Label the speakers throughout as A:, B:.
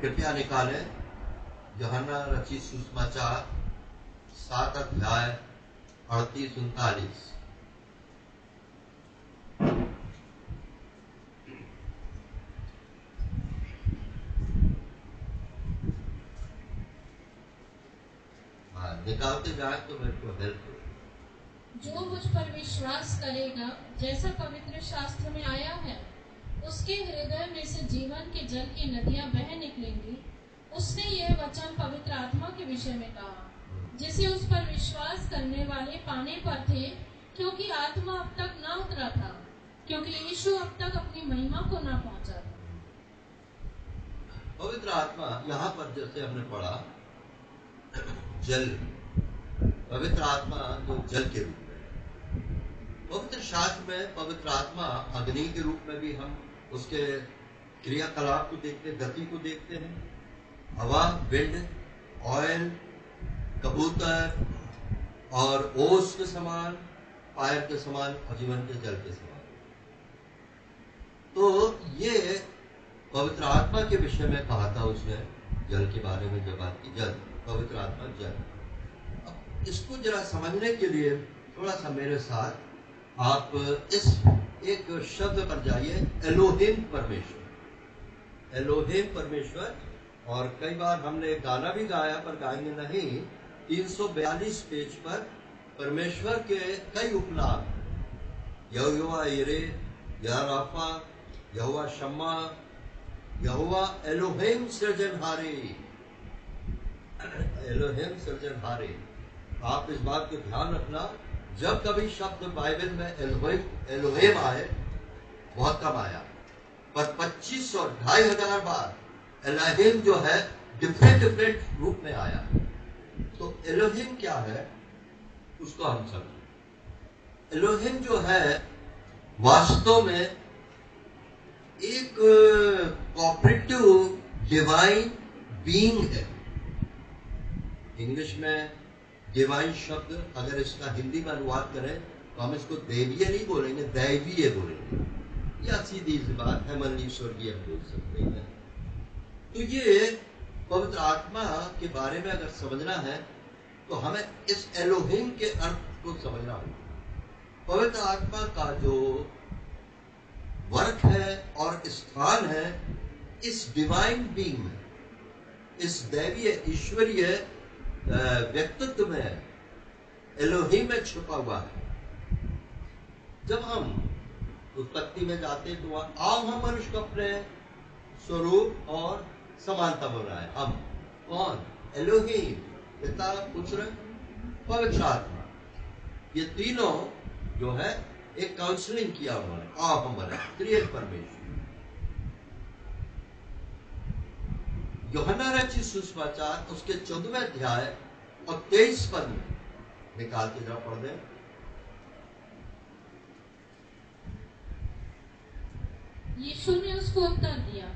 A: कृपया निकालें यूहन्ना रचित सुसमाचार 7 अध्याय 38-39। निकालते जाए तो मेरे को हेल्प हो।
B: जो मुझ पर विश्वास करेगा, जैसा पवित्र शास्त्र में आया है, उसके हृदय में से जीवन के जल की नदियां बह निकलेंगी। उसने यह वचन पवित्र आत्मा के विषय में कहा, जिसे उस पर विश्वास करने वाले पाने पर थे, क्योंकि आत्मा अब तक ना उतरा था, क्योंकि यीशु अब तक अपनी महिमा को ना पहुंचा था।
A: पवित्र आत्मा यहाँ पर जैसे हमने पढ़ा, जल, पवित्र आत्मा जो जल के रूप में, पवित्र शास्त्र में पवित्र आत्मा अग्नि के रूप में भी हम उसके क्रियाकलाप को देखते, गति को देखते हैं। हवा, विंड, ऑयल, कबूतर और ओस के समान, फायर के समान और जीवन के जल के समान। तो ये पवित्र आत्मा के विषय में कहा था उसने, जल के बारे में जब बात की, जल, पवित्र आत्मा, जल। अब इसको जरा समझने के लिए थोड़ा सा मेरे साथ आप इस एक शब्द पर जाइए, एलोहिम परमेश्वर। एलोहिम परमेश्वर, और कई बार हमने गाना भी गाया पर गाएंगे नहीं। 342 पेज पर परमेश्वर के कई उपनाम, यहोवा यिरे, या राफा, यहोवा शम्मा, यहोवा एलोहिम सृजनहारे, एलोहिम सृजनहारे। आप इस बात को ध्यान रखना, जब कभी शब्द बाइबल में एलोहिम आए, बहुत कम आया, पर 2500 और 2500 बार एलोहिम जो है डिफरेंट रूप में आया। तो एलोहिम क्या है उसको हम समझें। एलोहिम जो है वास्तव में एक कोऑपरेटिव डिवाइन बीइंग है। इंग्लिश में डिवाइन शब्द अगर इसका हिंदी में अनुवाद करें तो हम इसको देवीय नहीं बोलेंगे, दैवीय बोलेंगे, या सीधी सी बात हेमनली स्वर्गीय हम बोल सकते हैं। तो ये पवित्र आत्मा के बारे में अगर समझना है तो हमें इस एलोहिम के अर्थ को समझना होगा। पवित्र आत्मा का जो वर्क है और स्थान है इस डिवाइन बीइंग में, इस दैवीय ईश्वरीय व्यक्तित्व में, एलोहिम में छुपा हुआ है। जब हम उत्पत्ति में जाते तो आओ हम मनुष्य को अपने स्वरूप और समानता बनाए। हम कौन? एलोहिम, पिता, पुत्र, पवित्र आत्मा। ये तीनों जो है एक काउंसलिंग किया उन्होंने, आओ हम बनाए, त्रिएक परमेश्वर। यूहन्ना रचित सुसमाचार उसके 14वें अध्याय और 23 पद में निकाल के जरा पढ़ दें।
B: यीशु ने उसको उत्तर दिया,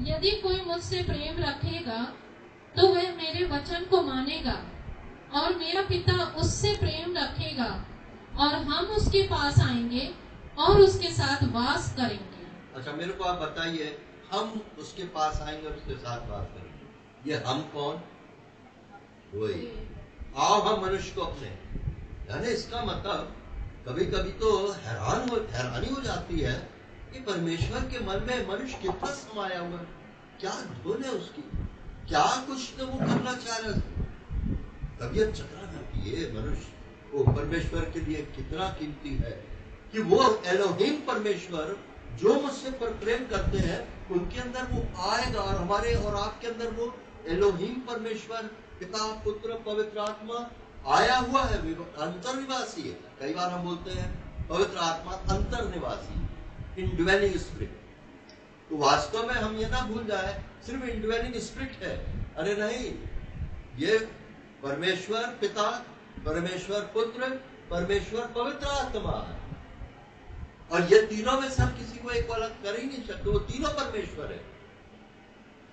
B: यदि कोई मुझसे प्रेम रखेगा तो वह मेरे वचन को मानेगा, और मेरा पिता उससे प्रेम रखेगा, और हम उसके पास आएंगे और उसके साथ वास करेंगे।
A: अच्छा, मेरे को आप बताइए, हम उसके पास आएंगे और उसके साथ वास करेंगे, ये हम कौन? वही, आओ हम मनुष्य को अपने। यानी इसका मतलब कभी कभी तो हैरानी हो जाती है कि परमेश्वर के मन में मनुष्य कितना समाया हुआ, क्या धुन है उसकी, क्या कुछ तो वो करना चाह रहा है। तबीयत चकरा जाती है मनुष्य वो परमेश्वर के लिए कितना कीमती है कि वो एलोहिम परमेश्वर जो मुझसे पर प्रेम करते हैं उनके अंदर वो आएगा, और हमारे और आपके अंदर वो एलोहिम परमेश्वर पिता, पुत्र, पवित्र आत्मा आया हुआ है, अंतर्निवासी है। कई बार हम बोलते हैं पवित्र आत्मा अंतर्निवासी, इनड्वेलिंग स्पिरिट। तो वास्तव में हम ये ना भूल जाए सिर्फ इनड्वेलिंग स्पिरिट है, अरे नहीं, ये परमेश्वर पिता, परमेश्वर पुत्र, परमेश्वर पवित्र आत्मा है, और ये तीनों में से हम किसी को एक को अलग कर ही नहीं सकते, वो तीनों परमेश्वर है।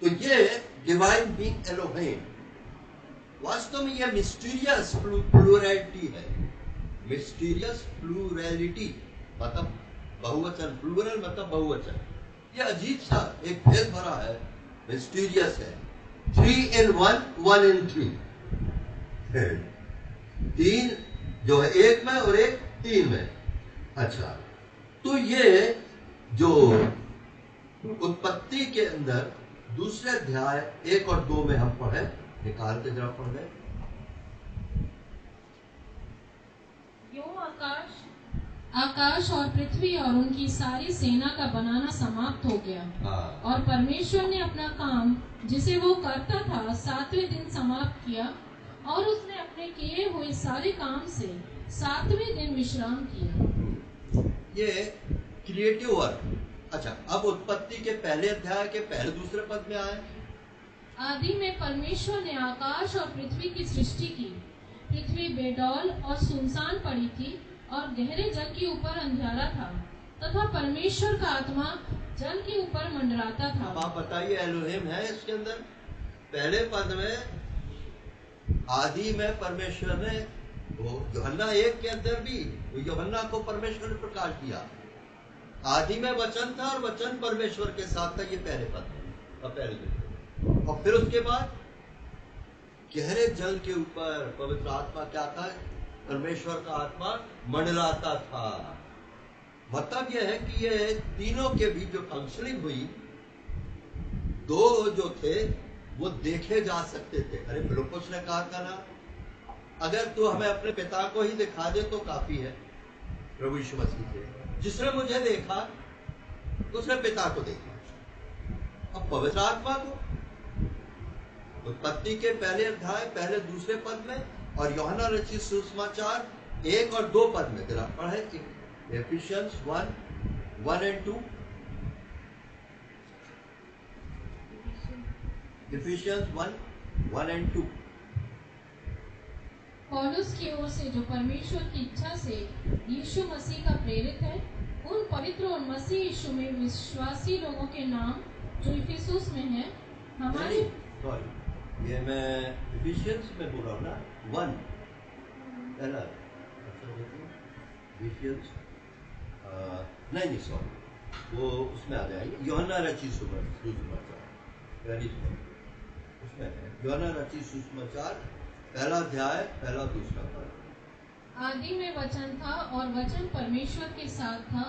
A: तो ये डिवाइन बीइंग एलोहिम वास्तव में ये मिस्टीरियस प्लूरैलिटी है। मिस्टीरियस प्लूरैलिटी मतलब बहुवचन, प्लूरल मतलब बहुवचन। ये अजीब सा एक भेद भरा है मिस्टीरियस है। 3 in 1, 1 in 3। 3 जो है 1 में और 1 3 में। अच्छा, तो ये जो उत्पत्ति के अंदर दूसरे अध्याय 1 और 2 में हम पढ़े, निकाल के जरा पढ़ गए।
B: आकाश और पृथ्वी और उनकी सारी सेना का बनाना समाप्त हो गया। और परमेश्वर ने अपना काम जिसे वो करता था 7वें दिन समाप्त किया, और उसने अपने किए हुए सारे काम से 7वें दिन विश्राम किया।
A: ये क्रिएटिव वर्क। अच्छा, अब उत्पत्ति के पहले अध्याय के पहले दूसरे पद में आए।
B: आदि में परमेश्वर ने आकाश और पृथ्वी की सृष्टि की। पृथ्वी बेडौल और सुनसान पड़ी थी और गहरे जल के ऊपर अंधियारा था, तथा परमेश्वर का आत्मा जल के ऊपर मंडराता था।
A: अब आप बताइए, एलोहिम है इसके अंदर। पहले पद में आदि में परमेश्वर ने, वो यूहन्ना 1 के अंदर भी यूहन्ना को परमेश्वर ने प्रकाश दिया। आदि में वचन था और वचन परमेश्वर के साथ था। ये पहले पद में पहले। और फिर उसके बाद गहरे जल के ऊपर पवित्र आत्मा क्या था? परमेश्वर का आत्मा मंडलाता था। मतलब यह है कि ये तीनों के बीच जो काउंसलिंग हुई, दो जो थे वो देखे जा सकते थे। अरे फिलिप्पुस ने कहा था ना, अगर तू हमें अपने पिता को ही दिखा दे तो काफी है। प्रभु यीशु मसीह से, जिसने मुझे देखा उसने पिता को देखा। अब पवित्र आत्मा को उत्पत्ति के पहले अध्याय पहले दूसरे पद में और यूहन्ना रचित सुसमाचार 1 और 2 पद में जरा पढ़े। Efficiency 1 and 2। Efficiency 1 and 2।
B: पौलुस की ओर से, जो परमेश्वर की इच्छा से यीशु मसीह का प्रेरित है, उन पवित्र और मसीह यीशु में विश्वासी लोगों के नाम जो इफिसुस में है, हमारे
A: सॉरी, ये मैं एफिशियंस में बोल रहा हूँ ना। 1 पहला एफिशियंस नहीं सॉरी, वो उसमें आ जाएंगे। यूहन्ना रचित सुसमाचार उसमें है। यूहन्ना रचित सुसमाचार पहला अध्याय पहला दूसरा पद।
B: आदि में वचन था और वचन परमेश्वर के साथ था।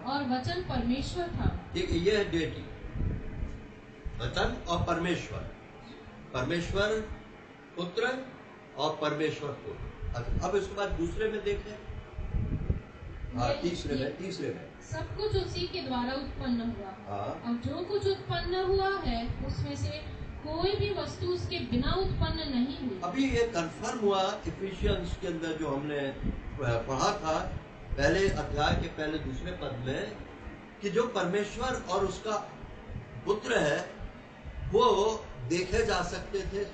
B: और वचन परमेश्वर था।
A: ठीक है, ये है डेटी, वचन और परमेश्वर, परमेश्वर पुत्र और परमेश्वर पुत्र। अब इसके बाद दूसरे में देखें। तीसरे में
B: सब कुछ उसी के द्वारा उत्पन्न हुआ। और जो कुछ उत्पन्न हुआ है उसमें से कोई भी वस्तु उसके बिना उत्पन्न नहीं हुई।
A: अभी ये कंफर्म हुआ इफिशियंस के अंदर जो हमने पढ़ा था पहले अध्याय के पहले दूसरे पद में, कि जो परमेश्वर और उसका पुत्र है वो देखे जा सकते थे,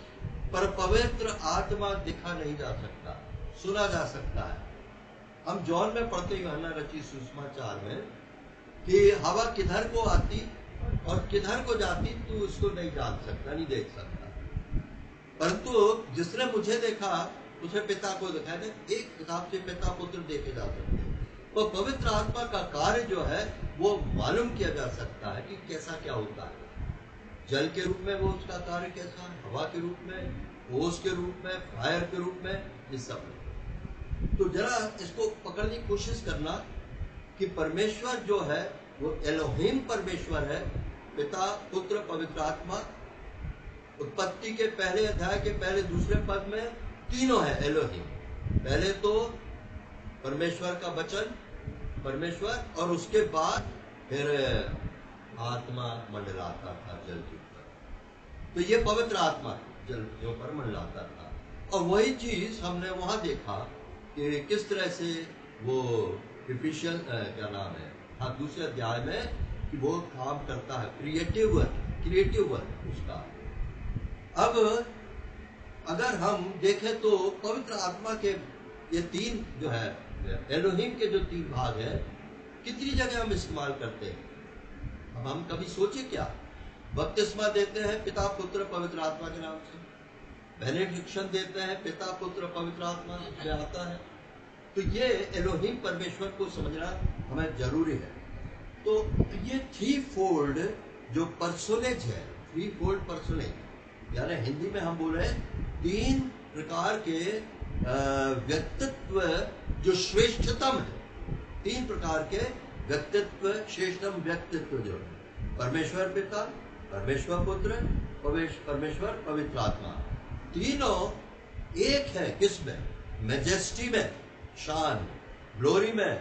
A: पर पवित्र आत्मा देखा नहीं जा सकता, सुना जा सकता है। हम जॉन में पढ़ते यूहन्ना रचित सुसमाचार में कि हवा किधर को आती और किधर को जाती तू उसको नहीं जान सकता, नहीं देख सकता, परंतु जिसने मुझे देखा उसे पिता को दिखाया। एक किताब से पिता पुत्र देखे जा सकते हैं। तो पवित्र आत्मा का कार्य जो है वो मालूम किया जा सकता है कि कैसा क्या होता है। जल के रूप में वो उसका कार्य कैसा, हवा के रूप में, ओस के रूप में, फायर के रूप में, इस सब में। तो जरा इसको पकड़ने की कोशिश करना कि परमेश्वर जो है वो एलोहिम परमेश्वर है, पिता पुत्र पवित्र आत्मा। उत्पत्ति के पहले अध्याय के पहले दूसरे पद में तीनों है एलोहिम। पहले तो परमेश्वर का वचन परमेश्वर, और उसके बाद फिर आत्मा मंडलाता था जल के ऊपर। तो ये पवित्र आत्मा जल के ऊपर मंडलाता था। और वही चीज हमने वहां देखा कि किस तरह से वो इफिशियल क्या नाम है, हाँ, दूसरे अध्याय में कि वो काम करता है, क्रिएटिव वर्क उसका। अब अगर हम देखें तो पवित्र आत्मा के ये तीन जो है एलोहिम के जो तीन भाग है, कितनी जगह हम इस्तेमाल करते हैं। अब हम कभी सोचे क्या, बपतिस्मा देते हैं पिता पुत्र पवित्र आत्मा के नाम से, बेनेडिक्शन देते हैं पिता पुत्र पवित्र आत्मा से आता है। तो ये एलोहिम परमेश्वर को समझना हमें जरूरी है। तो ये थ्री फोल्ड जो पर्सोनेज है, थ्री फोल्ड पर्सनेज, यानी हिंदी में हम बोल रहे हैं 3 प्रकार के व्यक्तित्व जो श्रेष्ठतम है। 3 प्रकार के व्यक्तित्व, श्रेष्ठतम व्यक्तित्व जो है परमेश्वर पिता, परमेश्वर पुत्र, परमेश्वर पवित्र आत्मा। तीनों एक है किसमें? मैजेस्टी में, शान, ग्लोरी में,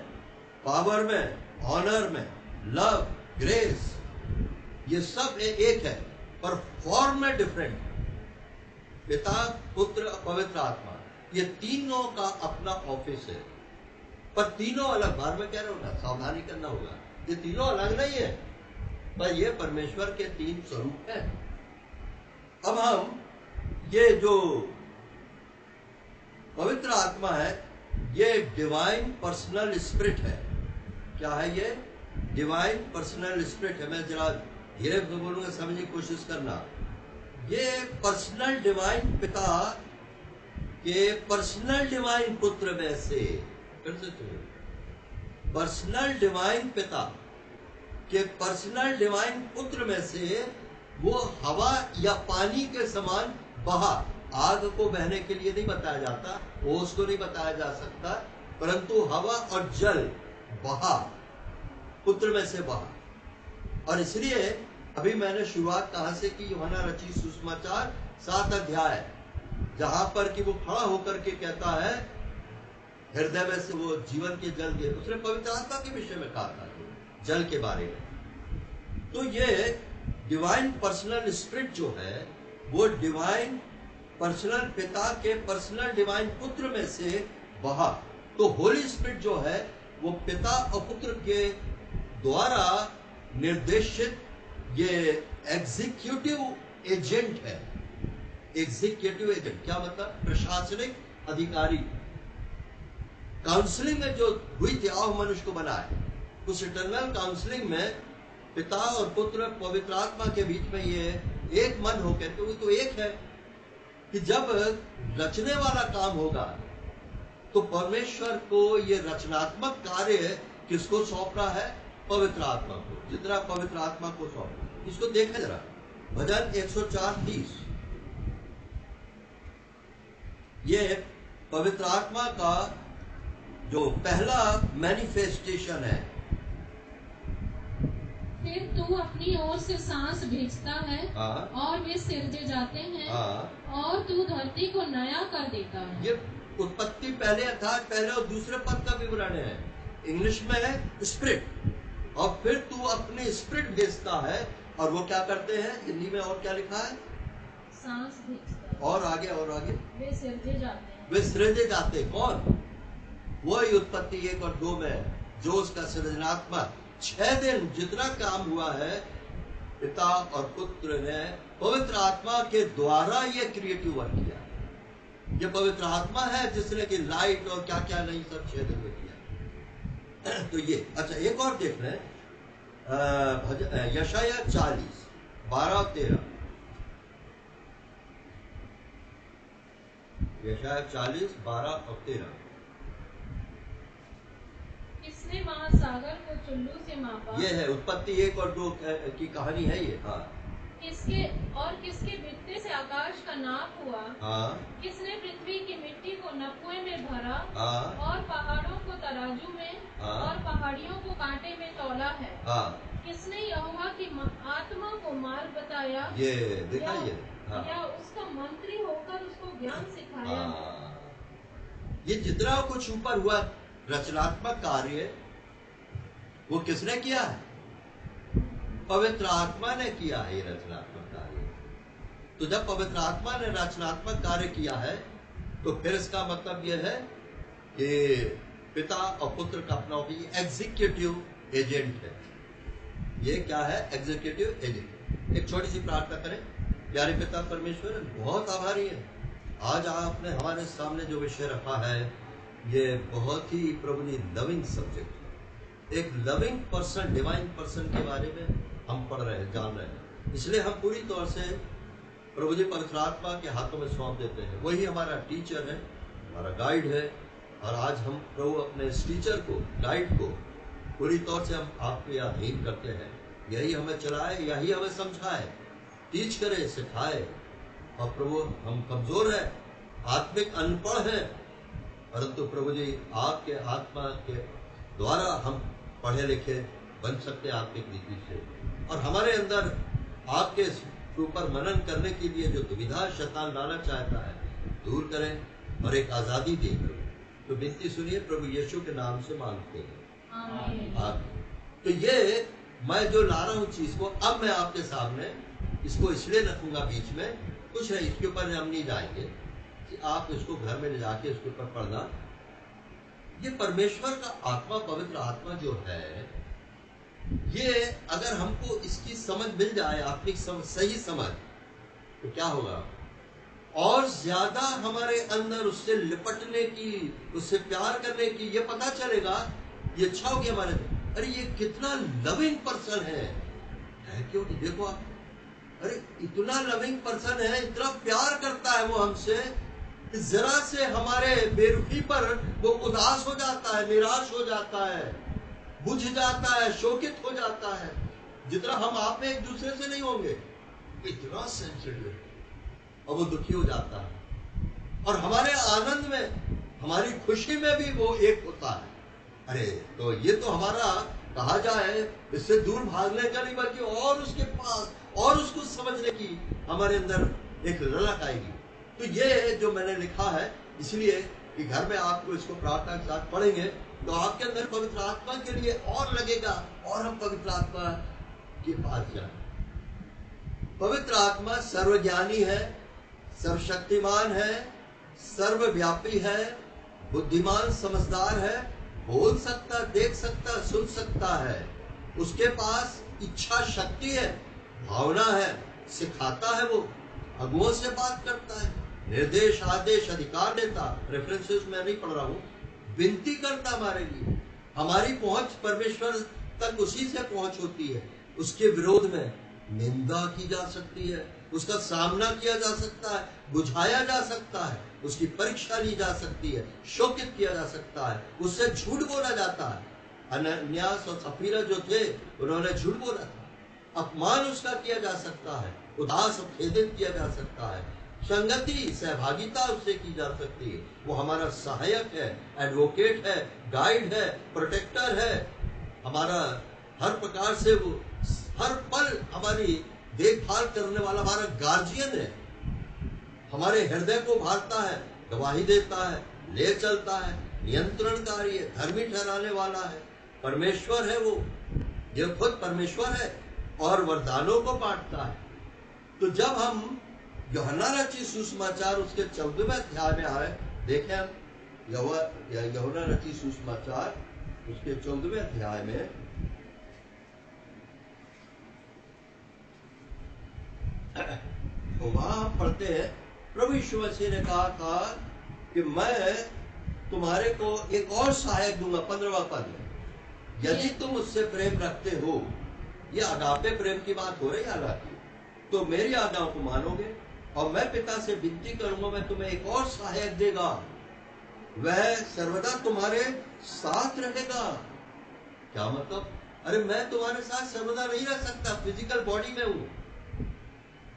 A: पावर में, ऑनर में, लव, ग्रेस, ये सब एक है पर फॉर्म में डिफरेंट है। पिता, पुत्र, पवित्र आत्मा, ये तीनों का अपना ऑफिस है, पर तीनों अलग। बार में कह रहा होगा, सावधानी करना होगा, ये तीनों अलग नहीं है, पर ये परमेश्वर के 3 स्वरूप है। अब हम ये जो पवित्र आत्मा है, ये डिवाइन पर्सनल स्पिरिट है। क्या है ये? डिवाइन पर्सनल स्पिरिट है। मैं जरा धीरे से बोलूंगा, समझने की कोशिश करना। ये पर्सनल डिवाइन पिता के पर्सनल डिवाइन पुत्र में से, फिर से सुनिए, पर्सनल डिवाइन पिता के पर्सनल डिवाइन पुत्र में से वो हवा या पानी के समान बहा। आग को बहने के लिए नहीं बताया जाता, ओस को नहीं बताया जा सकता, परंतु हवा और जल बहा, पुत्र में से बहा। और इसलिए अभी मैंने शुरुआत कहां से की? यूहन्ना रचित सुसमाचार 7 अध्याय, जहां पर कि वो खड़ा होकर के कहता है हृदय में से वो जीवन के जल दिए। उसने पवित्र आत्मा के विषय में कहा था, जल के बारे में। तो ये डिवाइन पर्सनल स्पिरिट जो है, वो डिवाइन पर्सनल पिता के पर्सनल डिवाइन पुत्र में से बहा। तो होली स्पिरिट जो है, वो पिता और पुत्र के द्वारा निर्देशित ये एग्जीक्यूटिव एजेंट है। एग्जीक्यूटिव एजेंट क्या मतलब? प्रशासनिक अधिकारी। काउंसलिंग में जो हुई थी, आओ मनुष्य को बनाए, उस इटर्नल काउंसलिंग में पिता और पुत्र पवित्र आत्मा के बीच में ये एक मन होकर के, वो तो एक है कि जब रचने वाला काम होगा तो परमेश्वर को ये रचनात्मक कार्य किसको सौंप रहा है? पवित्र आत्मा को। जितना पवित्र आत्मा को सौंप, इसको देखा जरा, भजन 104:30, ये पवित्र आत्मा का जो पहला मैनिफेस्टेशन है।
B: फिर तू अपनी ओर से सांस भेजता है, और वे सिरजे जाते हैं, और तू धरती को नया कर देता है।
A: ये उत्पत्ति पहले अध्याय पहले और दूसरे पद का विवरण है। इंग्लिश में है स्पिरिट, और फिर तू अपने स्पिरिट भेजता है, और वो क्या करते हैं? हिंदी में और क्या लिखा है?
B: सांस भेजता है।
A: और आगे
B: वे सिरजे जाते हैं।
A: वे सृजे जाते। कौन? वही उत्पत्ति 1 और 2 में जो उसका सृजनात्मक 6 दिन जितना काम हुआ है, पिता और पुत्र ने पवित्र आत्मा के द्वारा ये क्रिएटिव वर्क किया। ये पवित्र आत्मा है जिसने कि लाइट और क्या क्या नहीं सब 6 दिन में किया। तो ये अच्छा, एक और देख रहे हैं, यशाया 40, 12 और 13। यशाया 40, 12 और 13।
B: किसने महासागर को चुल्लू से मापा?
A: ये है उत्पत्ति 1 और 2 की कहानी है ये। हाँ।
B: किसके बित्ते से आकाश का नाप हुआ?
A: हाँ।
B: किसने पृथ्वी की मिट्टी को नपुए में भरा?
A: हाँ।
B: और पहाड़ों को तराजू में,
A: हाँ।
B: और पहाड़ियों को कांटे में तौला है?
A: हाँ।
B: किसने यहोवा की आत्मा को मार्ग बताया?
A: ये देखा ये। हाँ।
B: या उसका मंत्री होकर उसको ज्ञान सिखाया?
A: हाँ। ये जितना कुछ ऊपर हुआ रचनात्मक कार्य, वो किसने किया है? पवित्र आत्मा ने किया है ये रचनात्मक कार्य। तो जब पवित्र आत्मा ने रचनात्मक कार्य किया है, तो फिर इसका मतलब यह है कि पिता और पुत्र का अपना एग्जीक्यूटिव एजेंट है। ये क्या है? Executive agent. एक छोटी सी प्रार्थना करें। प्यारे पिता परमेश्वर, बहुत आभारी है आज आपने हमारे सामने जो विषय रखा है, ये बहुत ही प्रभु जी लविंग सब्जेक्ट, एक लविंग पर्सन, डिवाइन पर्सन के बारे में हम पढ़ रहे हैं, जान रहे हैं। इसलिए हम पूरी तौर से प्रभु जी पवित्र आत्मा के हाथों में सौंप देते हैं। वही हमारा टीचर है, हमारा गाइड है, और आज हम प्रभु अपने इस टीचर को, गाइड को पूरी तौर से हम आपके अधीन करते हैं। यही हमें चलाए, यही हमें समझाए, टीच करे, सिखाए। और प्रभु हम कमजोर हैं, आत्मिक अनपढ़ हैं, परंतु प्रभु जी आपके आत्मा के द्वारा हम पढ़े लिखे बन सकते हैं आत्मिक रीति से। और हमारे अंदर आपके ऊपर मनन करने के लिए जो दुविधा शैतान लाना चाहता है, दूर करें और एक आजादी दें। तो विनती सुनिए, प्रभु यीशु के नाम से मांगते हैं, आमीन। तो ये मैं जो ला रहा हूँ चीज को, अब मैं आपके सामने इसको इसलिए रखूंगा बीच में, कुछ है इसके ऊपर हम नहीं जाएंगे कि आप इसको घर में ले जाके इसके ऊपर पढ़ना। ये परमेश्वर का आत्मा, पवित्र आत्मा जो है, ये अगर हमको इसकी समझ मिल जाए, आत्मिक समझ, सही समझ, तो क्या होगा? और ज्यादा हमारे अंदर उससे लिपटने की, उससे प्यार करने की, ये पता चलेगा, ये इच्छा होगी हमारे, अरे ये कितना लविंग पर्सन है क्यों नहीं? देखो आप, अरे इतना लविंग पर्सन है, इतना प्यार करता है वो हमसे, जरा से हमारे बेरुखी पर वो उदास हो जाता है, निराश हो जाता है, बुझ जाता है, शोकित हो जाता है, जितना हम आप में एक दूसरे से नहीं होंगे, इतना सेंसिटिव, और वो दुखी हो जाता है। और हमारे आनंद में, हमारी खुशी में भी वो एक होता है। अरे तो ये तो हमारा, कहा जाए, इससे दूर भागने का नहीं, बल्कि और उसके पास और उसको समझने की हमारे अंदर एक ललक आएगी। तो ये जो मैंने लिखा है, इसलिए कि घर में आपको इसको प्रार्थना के साथ पढ़ेंगे तो आपके अंदर पवित्र आत्मा के लिए और लगेगा, और हम पवित्र आत्मा के पास जाए। पवित्र आत्मा सर्वज्ञानी है, सर्वशक्तिमान है, सर्वव्यापी है, बुद्धिमान, समझदार है, बोल सकता, देख सकता, सुन सकता है, उसके पास इच्छा शक्ति है, भावना है, सिखाता है, वो अगुओं से बात करता है, निर्देश, आदेश, अधिकार देता, रेफरेंसेस मैं नहीं पढ़ रहा हूँ, विनती करता हमारे लिए। हमारी पहुंच परमेश्वर तक उसी से पहुंच होती है। उसके विरोध में निंदा की जा सकती है, उसका सामना किया जा सकता है, बुझाया जा सकता है, उसकी परीक्षा ली जा सकती है, शोकित किया जा सकता है, उससे झूठ बोला जाता है। अनन्यास और सफीरा जो थे, उन्होंने झूठ बोला था, अपमान उसका किया जा सकता है, उदास और खेदित किया जा सकता है, संगति, सहभागिता उससे की जा सकती है। वो हमारा सहायक है, एडवोकेट है, गाइड है, प्रोटेक्टर है, हमारा हर प्रकार से वो हर पल हमारी देखभाल करने वाला, हमारा गार्जियन है, हमारे हृदय को भारता है, गवाही देता है, ले चलता है, नियंत्रणकारी है, धर्मी ठहराने वाला है, परमेश्वर है वो, ये खुद परमेश्वर है, और वरदानों को बांटता है। तो जब हम यूहन्ना रचित सुसमाचार उसके 14वें अध्याय में आए, देखें हम यूहन्ना रचित सुसमाचार उसके 14वें अध्याय में तो वहां पढ़ते हैं, प्रभु यीशु मसीह ने कहा था कि मैं तुम्हारे को एक और सहायक दूंगा, 15वां पद में, यदि तुम उससे प्रेम रखते हो। ये अगापे प्रेम की बात हो रही है, हालांकि तो मेरी आज्ञाओं को मानोगे, और मैं पिता से विनती करूंगा, मैं तुम्हें एक और सहायक देगा, वह सर्वदा तुम्हारे साथ रहेगा। क्या मतलब? अरे मैं तुम्हारे साथ सर्वदा नहीं रह सकता, फिजिकल बॉडी में हूं,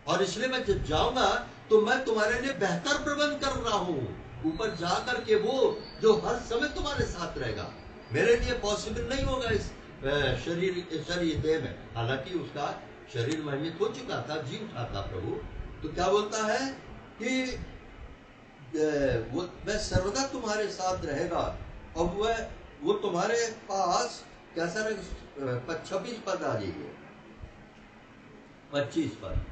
A: और इसलिए मैं जब जाऊंगा तो मैं तुम्हारे लिए बेहतर प्रबंध कर रहा हूं, ऊपर जाकर के वो जो हर समय तुम्हारे साथ रहेगा। मेरे लिए पॉसिबल नहीं होगा इस शरीर देह में, हालांकि उसका शरीर महिमित हो चुका था, जी उठा था प्रभु। तो क्या बोलता है कि वो मैं सर्वदा तुम्हारे साथ रहेगा, और वो तुम्हारे पास कैसा रहेगा? 26 पद आ जाइए, 25 पद,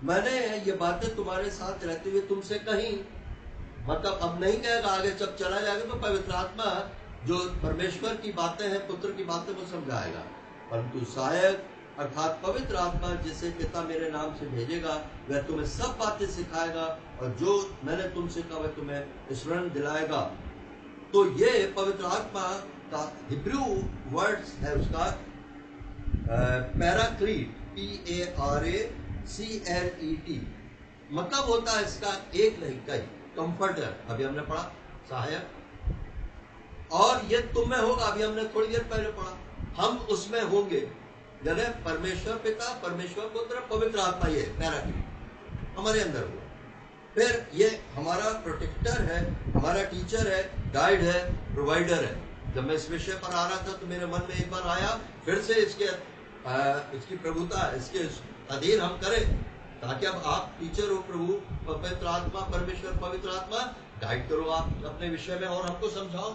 A: मैंने ये बातें तुम्हारे साथ रहते हुए तुमसे कहीं, मतलब अब नहीं कहेगा, आगे जब चला जाएगा तो पवित्र आत्मा जो परमेश्वर की बातें हैं, पुत्र की बातें वो समझाएगा, परंतु सहायक अर्थात पवित्र आत्मा जिसे पिता मेरे नाम से भेजेगा, वह तुम्हें सब बातें सिखाएगा, और जो मैंने तुमसे कहा वह तुम्हें स्मरण दिलाएगा। तो ये पवित्र आत्मा का हिब्रू वर्ड्स है उसका पैराक्लीट, PARACLET, मतलब होता है इसका एक नहीं कई, कंफर्टर, अभी हमने पढ़ा, सहायक, और ये तुम में होगा, अभी हमने थोड़ी देर पहले पढ़ा, हम उसमें होंगे, यानी परमेश्वर पिता, परमेश्वर पुत्र, पवित्र आत्मा, ये पैराक्लीट हमारे अंदर हुआ। फिर ये हमारा प्रोटेक्टर है, हमारा टीचर है, गाइड है, प्रोवाइडर है। जब मैं इस विषय पर आ रहा था तो मेरे मन में एक बार आया, फिर से इसकी प्रभुता, इसके अधीन हम करें, ताकि अब आप टीचर हो, प्रभु पवित्र आत्मा, परमेश्वर पवित्र आत्मा, गाइड करो आप अपने विषय में और हमको समझाओ,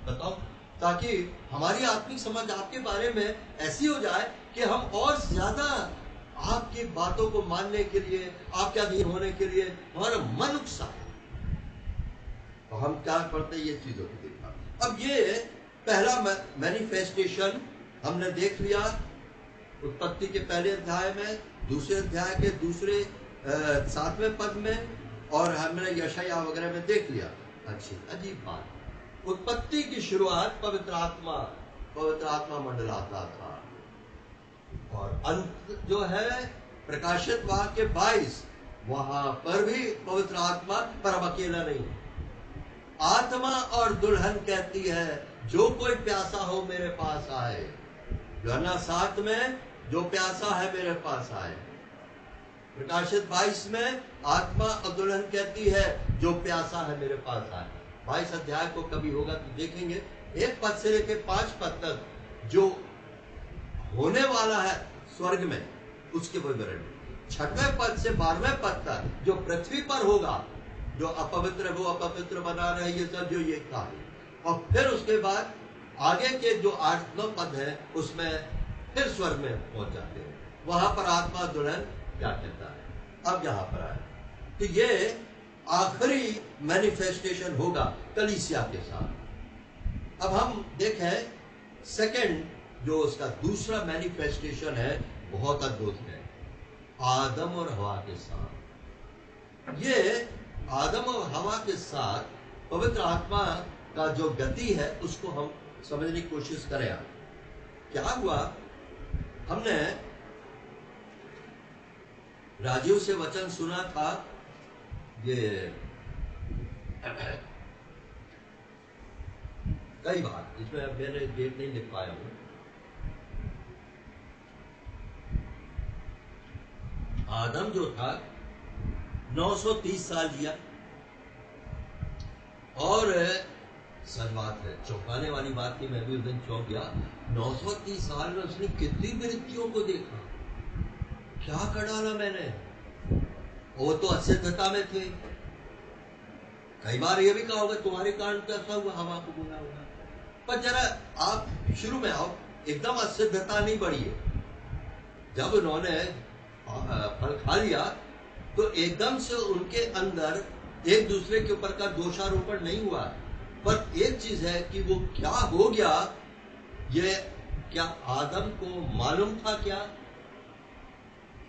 A: बताओ, ताकि हमारी आत्मिक समझ आपके बारे में ऐसी हो जाए कि हम और ज्यादा आपकी बातों को मानने के लिए, आपके अधीन होने के लिए हमारा मन उत्साह है। तो हम क्या पढ़ते ये चीजों को देखा। अब ये पहला मैनिफेस्टेशन हमने देख लिया उत्पत्ति के पहले अध्याय में, दूसरे अध्याय के दूसरे 7वें पद में, और हमने यशाया वगैरह में देख लिया। अच्छी अजीब बात, उत्पत्ति की शुरुआत पवित्र आत्मा मंडलाता था, और अंत जो है प्रकाशित वाक्य 22, वहां पर भी पवित्र आत्मा, पर अब अकेला नहीं। आत्मा और दुल्हन कहती है जो कोई प्यासा हो मेरे पास आए। यूहन्ना 7 में जो प्यासा है मेरे पास आए। प्रकाशित 22 में आत्मा और दुल्हन कहती है जो प्यासा है मेरे पास आए। 22 अध्याय को कभी होगा तो देखेंगे। 1 पद से लेकर 5 पद तक जो होने वाला है स्वर्ग में उसके विवरण। 6वें पद से 12वें पद तक जो पृथ्वी पर होगा, जो अपवित्र वो अपवित्र बना रहे, ये सब जो ये कहानी। और फिर उसके बाद आगे के जो 8-9 पद है उसमें फिर स्वर्ग में पहुंच जाते हैं, वहां पर आत्मा दुल्हन क्या कहता है। अब यहां पर आए तो ये आखिरी मैनिफेस्टेशन होगा कलीसिया के साथ। अब हम देखें सेकंड, जो उसका दूसरा मैनिफेस्टेशन है, बहुत अद्भुत है, आदम और हवा के साथ। ये आदम और हवा के साथ पवित्र आत्मा का जो गति है उसको हम समझने की कोशिश करें। क्या हुआ, हमने राजीव से वचन सुना था, ये कई बार, इसमें मैंने डेट नहीं लिख पाया हूं। आदम जो था 930 साल जिया, और सच बात है, चौंकाने वाली बात थी, मैं भी उस दिन चौंक गया। 930 साल में उसने कितनी मृत्युओं को देखा, क्या कर डाला मैंने। वो तो असिद्धता में थे। कई बार ये भी कहा होगा तुम्हारे कारण कैसा हुआ, हवा को बोला होगा। पर जरा आप शुरू में आओ, एकदम असिद्धता नहीं बढ़ी है। जब उन्होंने फल खा लिया तो एकदम से उनके अंदर एक दूसरे के ऊपर का दोषारोपण नहीं हुआ। पर एक चीज है कि वो क्या हो गया, ये क्या आदम को मालूम था? क्या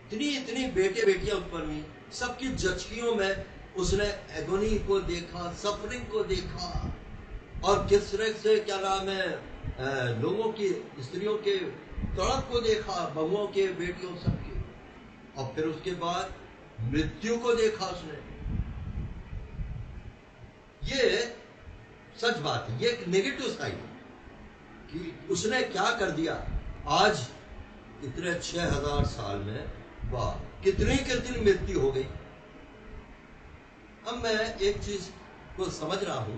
A: इतनी बेटे बेटियां उत्पन्न हुई, सबकी जचकियों में उसने एगोनी को देखा, सफरिंग को देखा, और किस तरह से क्या नाम है लोगों की, स्त्रियों के तड़प को देखा, बहुओं के, बेटियों सबके, और फिर उसके बाद मृत्यु को देखा उसने। ये सच बात है, ये एक नेगेटिव साइड है कि उसने क्या कर दिया। आज इतने 6000 साल में वाह कितनी मृत्यु हो गई। अब मैं एक चीज को समझ रहा हूं,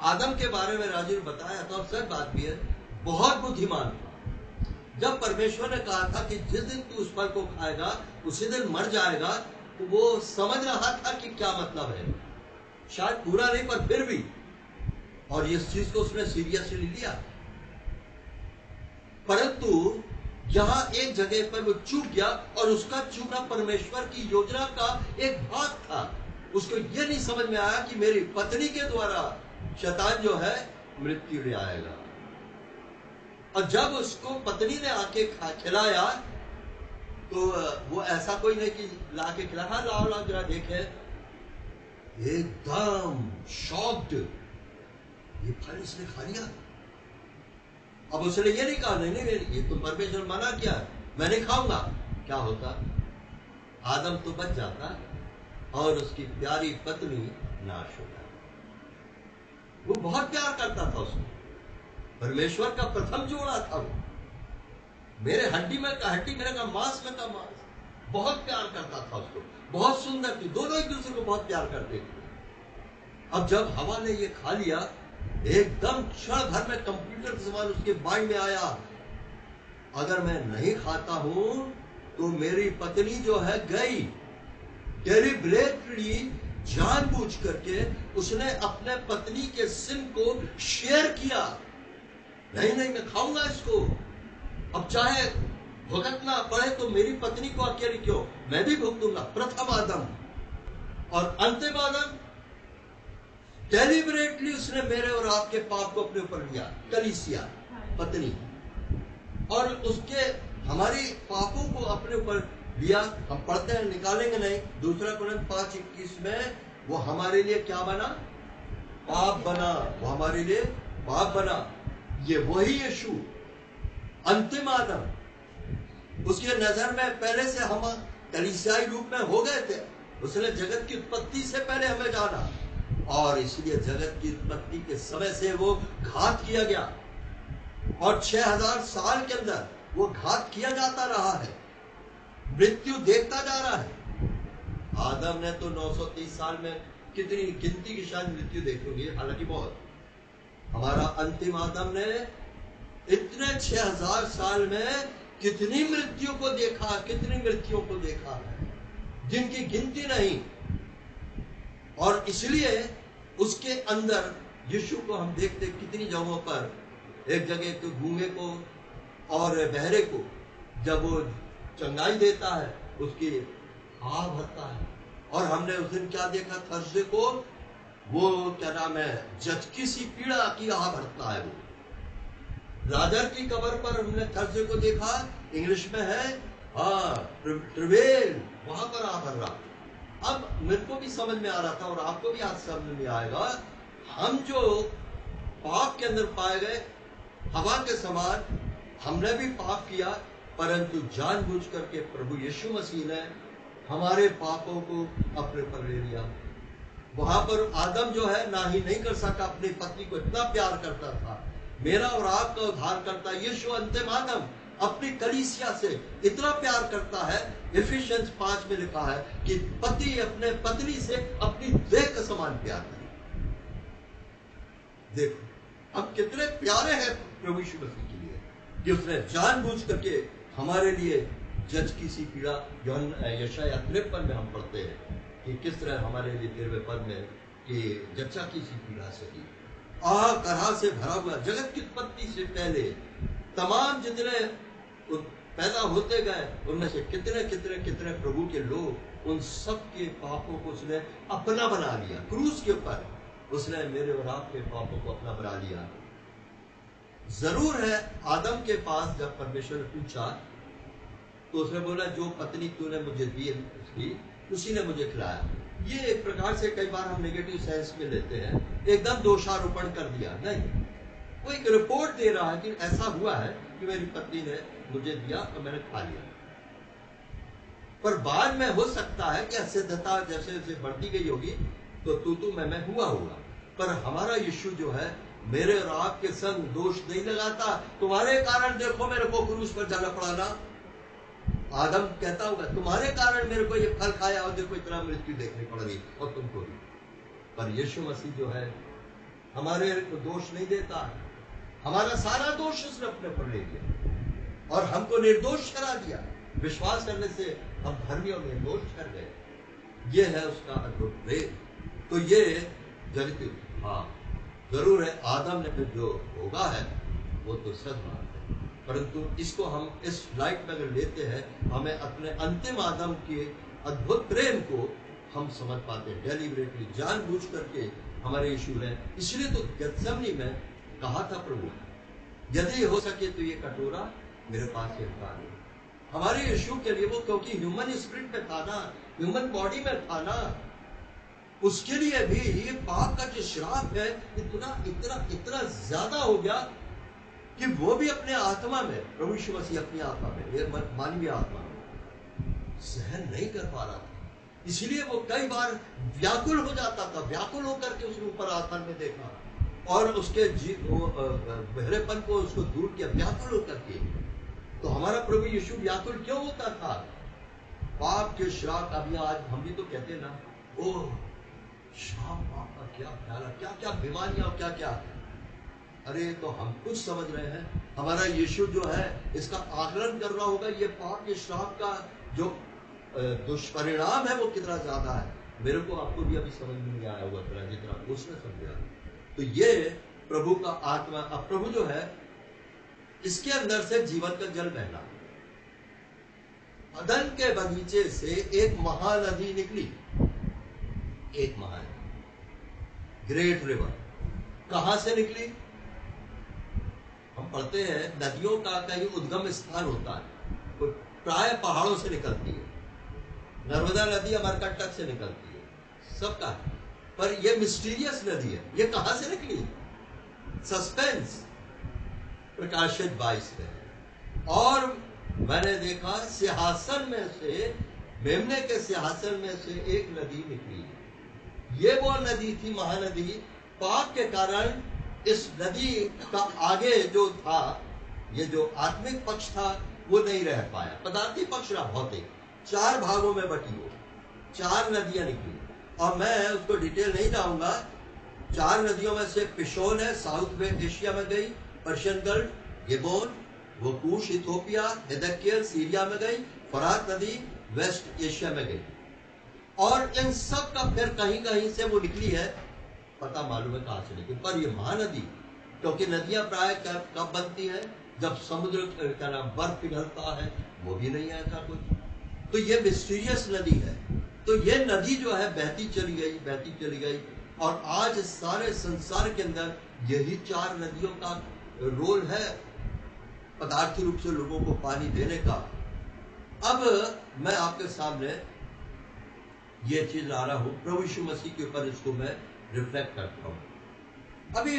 A: आदम के बारे में राजू ने बताया था, और सच बात भी है, बहुत बुद्धिमान था। जब परमेश्वर ने कहा था कि जिस दिन तू उस फल को खाएगा उसी दिन मर जाएगा, तो वो समझ रहा था कि क्या मतलब है, शायद पूरा नहीं पर फिर भी, और इस चीज को उसने सीरियसली लिया। परंतु यहां एक जगह पर वो चूक गया, और उसका चूकना परमेश्वर की योजना का एक भाग था। उसको ये नहीं समझ में आया कि मेरी पत्नी के द्वारा शैतान जो है मृत्यु ले आएगा। और जब उसको पत्नी ने आके खिलाया तो वो ऐसा कोई नहीं कि लाके खिलाया, हाँ लाओ जरा देखे, एकदम शॉक्ड, ये फल इसने खा लिया। अब उसने ये नहीं कहा नहीं ये तो परमेश्वर मना किया, मैं नहीं खाऊंगा। क्या होता, आदम तो बच जाता और उसकी प्यारी पत्नी नाश हो जाती। वो बहुत प्यार करता था उसको, परमेश्वर का प्रथम जोड़ा था वो। मेरे हड्डी में का हड्डी, मेरे का मांस में का मांस। बहुत प्यार करता था उसको, बहुत सुंदर थी, दोनों एक दूसरे को बहुत प्यार करते थे। अब जब हवा ने ये खा लिया, एकदम क्षण भर में कंप्यूटर के समान उसके माइंड में आया, अगर मैं नहीं खाता हूं तो मेरी पत्नी जो है गई। डेलिब्रेटली, जानबूझ करके उसने अपने पत्नी के सिन को शेयर किया। नहीं नहीं, मैं खाऊंगा इसको, अब चाहे भुगतना पड़े तो मेरी पत्नी को अकेली क्यों, मैं भी भुगतूंगा। प्रथम आदम। और अंतिम आदम, डेलिब्रेटली उसने मेरे और आपके पाप को अपने ऊपर लिया, कलीसिया पत्नी, और उसके हमारी पापों को अपने ऊपर लिया। हम पढ़ते हैं, निकालेंगे नहीं, 2 कोरिन्थ 5:21 में वो हमारे लिए क्या बना, पाप बना। वो हमारे लिए पाप बना। ये वही यीशु अंतिम आदम, उसके नजर में पहले से हम कलीसियाई रूप में हो गए थे। उसने जगत की उत्पत्ति से पहले हमें जाना, और इसलिए जगत की उत्पत्ति के समय से वो घात किया गया, और 6000 साल के अंदर वो घात किया जाता रहा है, मृत्यु देखता जा रहा है। आदम ने तो 930 साल में कितनी गिनती की शायद मृत्यु देखी होगी, हालांकि बहुत। हमारा अंतिम आदम ने इतने 6000 साल में कितनी मृत्यु को देखा, कितनी मृत्युओं को देखा है, जिनकी गिनती नहीं। और इसलिए उसके अंदर यीशु को हम देखते कितनी जगहों पर, एक जगह तो गूंगे को और बहरे को जब वो चंगाई देता है, उसकी आह भरता है। और हमने उस दिन क्या देखा, थर्सडे को, वो क्या नाम है, जचकी सी पीड़ा की आह भरता है। वो राजर की कब्र पर हमने थर्सडे को देखा, इंग्लिश में है ट्रिवेल, वहां पर आह भर रहा। अब मेरे को भी समझ में आ रहा था, और आपको भी आज समझ में आएगा, हम जो पाप के अंदर पाए गए, हवा के समान हमने भी पाप किया, परंतु जानबूझ करके प्रभु यीशु मसीह ने हमारे पापों को अपने पर ले लिया। वहां पर आदम जो है ना ही नहीं कर सका, अपनी पत्नी को इतना प्यार करता था। मेरा और आपका उद्धार करता यीशु अंतिम आदम अपनी कलीसिया से इतना प्यार करता है। इफिशियंस 5 में लिखा है कि पति अपने पत्नी से अपनी देह के समान प्यार करे। देखो हम कितने प्यारे हैं प्रभु यीशु मसीह के लिए, कि उसने जानबूझ करके हमारे लिए जज की सी पीड़ा। यशायाह 53 में हम पढ़ते हैं कि किस तरह हमारे लिए 13वें पद में कि जच्चा की सी पीड़ा सही, आह करहा से भरा हुआ। जगत की उत्पत्ति से पहले तमाम जितने पैदा होते गए, उनमें से कितने कितने कितने प्रभु के लोग, उन सब के पापों को उसने अपना बना लिया। क्रूस के ऊपर उसने मेरे और आपके पापों को अपना बना लिया। जरूर है, आदम के पास जब परमेश्वर ने पूछा तो उसने बोला, जो पत्नी तूने मुझे दी उसकी, उसी ने मुझे खिलाया। ये एक प्रकार से कई बार हम नेगेटिव सेंस में लेते हैं, एकदम दोषारोपण कर दिया। नहीं, वो एक रिपोर्ट दे रहा है कि ऐसा हुआ है कि मेरी पत्नी ने मुझे दिया और मैंने खा लिया। पर बाद में हो सकता है कि असिद्धता जैसे जैसे बढ़ती गई होगी तो तू मैं हुआ होगा। पर हमारा यीशु जो है मेरे और आपके संग दोष नहीं लगाता। तुम्हारे कारण देखो मेरे को क्रूस पर जाना पड़ा ना। आदम कहता होगा, तुम्हारे कारण मेरे को ये फल खाया और देखो इतना मृत्यु देखनी पड़ रही, और तुमको भी। पर यीशु मसीह जो है हमारे को दोष नहीं देता है। हमारा सारा दोष उसने अपने पर ले लिया और हमको निर्दोष करा दिया। विश्वास करने से हम धर्मी और निर्दोष कर गए। ये है उसका अद्भुत प्रेम। तो ये जगत, हाँ जरूर है, आदम ने जो होगा है वो तो सच बात है, परंतु इसको हम इस लाइट में अगर लेते हैं, हमें अपने अंतिम आदम के अद्भुत प्रेम को हम समझ पाते हैं। डेलिब्रेटली, जानबूझ करके हमारे यीशु ने, इसलिए तो गत्सेमनी में कहा था प्रभु, यदि हो सके तो ये कटोरा मेरे पास से हटा दो। हमारे यीशु के लिए वो, क्योंकि ह्यूमन स्पिरिट में था ना, ह्यूमन बॉडी में था ना, उसके लिए भी ये पाप का जो श्राप है इतना इतना इतना ज्यादा हो गया कि वो भी अपने आत्मा में, प्रभु यीशु मसीह अपनी आत्मा में, ये मानवीय आत्मा में सहन नहीं कर पा रहा था। इसलिए वो कई बार व्याकुल हो जाता था। व्याकुल होकर के उसने ऊपर आसमान में देखा और उसके बहरेपन को उसको दूर किया, व्याकुल होकर के। तो हमारा प्रभु यीशु व्याकुल क्यों होता था? पाप के श्राप, अभी आज हम भी तो कहते हैं ना, ओह श्राप पाप का क्या प्याला, क्या क्या बीमारियां, क्या क्या। अरे तो हम कुछ समझ रहे हैं, हमारा यीशु जो है इसका आकलन कर रहा होगा, ये पाप के श्राप का जो दुष्परिणाम है वो कितना ज्यादा है। मेरे को आपको भी अभी समझ में नहीं आया हुआ तरह जितना उसने समझा। तो ये प्रभु का आत्मा, अब प्रभु जो है इसके अंदर से जीवन का जल बहना। अदन के बगीचे से एक महानदी निकली, एक महानदी, ग्रेट रिवर। कहां से निकली? हम पढ़ते हैं नदियों का कहीं उद्गम स्थान होता है, प्राय पहाड़ों से निकलती है। नर्मदा नदी अमरकंटक से निकलती है, सबका। पर यह मिस्टीरियस नदी है, ये कहां से निकली? सस्पेंस। प्रकाशित 22 में। और मैंने देखा सिंहासन में से, मेमने के सिंहासन में से एक नदी निकली। ये वो नदी थी, महानदी। पाप के कारण इस नदी का आगे जो था, ये जो आत्मिक पक्ष था वो नहीं रह पाया। पदार्थी पक्ष रहा, भौतिक 4 भागों में बटी हो, 4 नदियां निकली। और मैं उसको डिटेल नहीं जाऊंगा। 4 नदियों में से पिशोन है, साउथ वेस्ट एशिया में गई, पर्शियन गल्फ, गिबोन, वो कूश, इथोपिया, हिदकियल, सीरिया में गई, फरात नदी वेस्ट एशिया में गई। और इन सब का फिर कहीं कहीं से वो निकली है, पता मालूम है कहां से निकली। पर ये महानदी, क्योंकि नदियां प्राय कब बनती है? जब समुद्र का नाम बर्फ पिघलता है, वो भी नहीं आता कुछ। तो ये मिस्टीरियस नदी है। तो ये नदी जो है बहती चली गई, बहती चली गई। और आज सारे संसार के अंदर यही 4 नदियों का रोल है, पदार्थी रूप से लोगों को पानी देने का। अब मैं आपके सामने ये चीज ला रहा हूं, प्रभु यीशु मसीह के ऊपर इसको मैं रिफ्लेक्ट करता हूं। अभी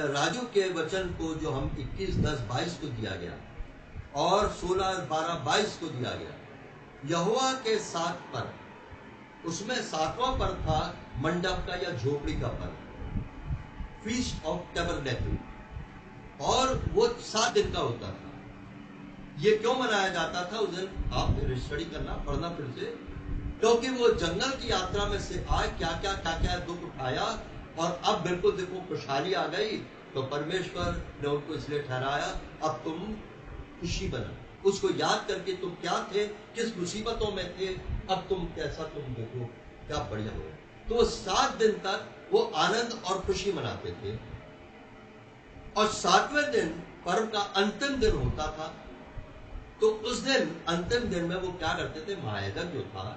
A: राजू के वचन को जो हम 21:10-22 को दिया गया और 16-12-22 को दिया गया, यहोवा के 7 पर्व, उसमें 7वां पर्व था मंडप का या झोपड़ी का पर्व, फीस्ट ऑफ टैबरनेकल। और वो 7 दिन का होता था। ये क्यों मनाया जाता था उस दिन? आप स्टडी करना, पढ़ना फिर से। क्योंकि वो जंगल की यात्रा में से आए, क्या क्या दुख उठाया, और अब बिल्कुल देखो खुशहाली आ गई। तो परमेश्वर ने उनको इसलिए ठहराया, अब तुम खुशी बना, उसको याद करके तुम क्या थे, किस मुसीबतों में थे, अब तुम कैसा, तुम देखो क्या बढ़िया हो। तो 7 दिन तक वो आनंद और खुशी मनाते थे। और 7वें दिन पर्व का अंतिम दिन होता था। तो उस दिन, अंतिम दिन में वो क्या करते थे? महायाजक जो था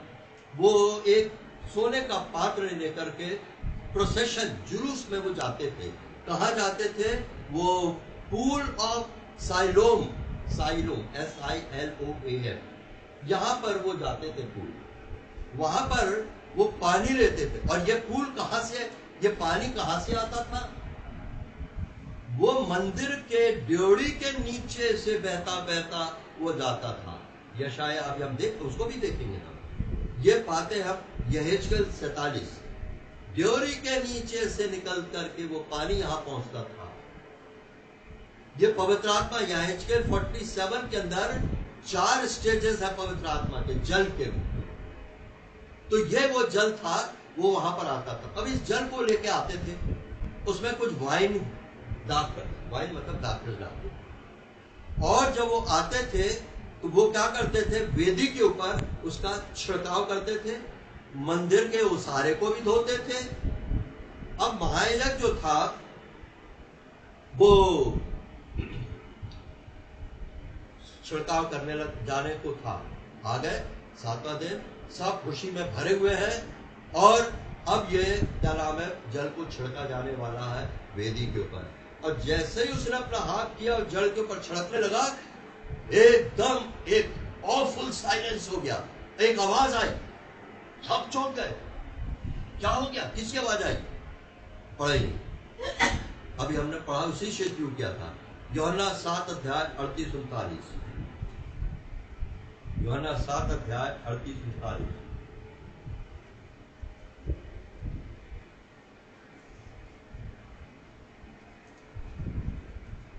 A: वो एक सोने का पात्र लेकर के प्रोसेशन, जुलूस में वो जाते थे। कहाँ जाते थे? वो पूल ऑफ साइलोम, साइलोम SILOAM, यहां पर वो जाते थे पूल। वहां पर वो पानी लेते थे। और ये पूल कहां से, ये पानी कहां से आता था? वो मंदिर के ड्योढ़ी के नीचे से बहता बहता वो जाता था। यशाया, अभी हम देख, उसको भी देखेंगे हम। ये पाते हम यहेजकेल 47, ड्योढ़ी के नीचे से निकल करके वो पानी यहां पहुंचता था। ये पवित्र आत्मा, यहेजकेल 47 के अंदर 4 स्टेजेस है पवित्र आत्मा के, जल के रूप में। तो ये वो जल था, वो वहां पर आता था। अब इस जल को लेके आते थे, उसमें कुछ वाइन दाखिल, वाइन मतलब दाखिल डालते थे। और जब वो आते थे तो वो क्या करते थे? वेदी के ऊपर उसका छिड़काव करते थे, मंदिर के उसारे को भी धोते थे। अब महायाजक जो था वो छिड़काव करने लग जाने को था। आ गए 7वां दिन, सब खुशी में भरे हुए हैं। और अब ये क्या नाम है, जल को छिड़का जाने वाला है वेदी के ऊपर। और जैसे ही उसने अपना हाथ किया और जल के ऊपर छिड़कने लगा, एकदम एक ऑफुल साइलेंस हो गया। एक आवाज आई, सब चौंक गए, क्या हो गया, किसकी आवाज आई? पढ़े नहीं, अभी हमने पढ़ा, उसी से शुरू किया था। यूहन्ना 7:38-39, यूहन्ना 7:38-39।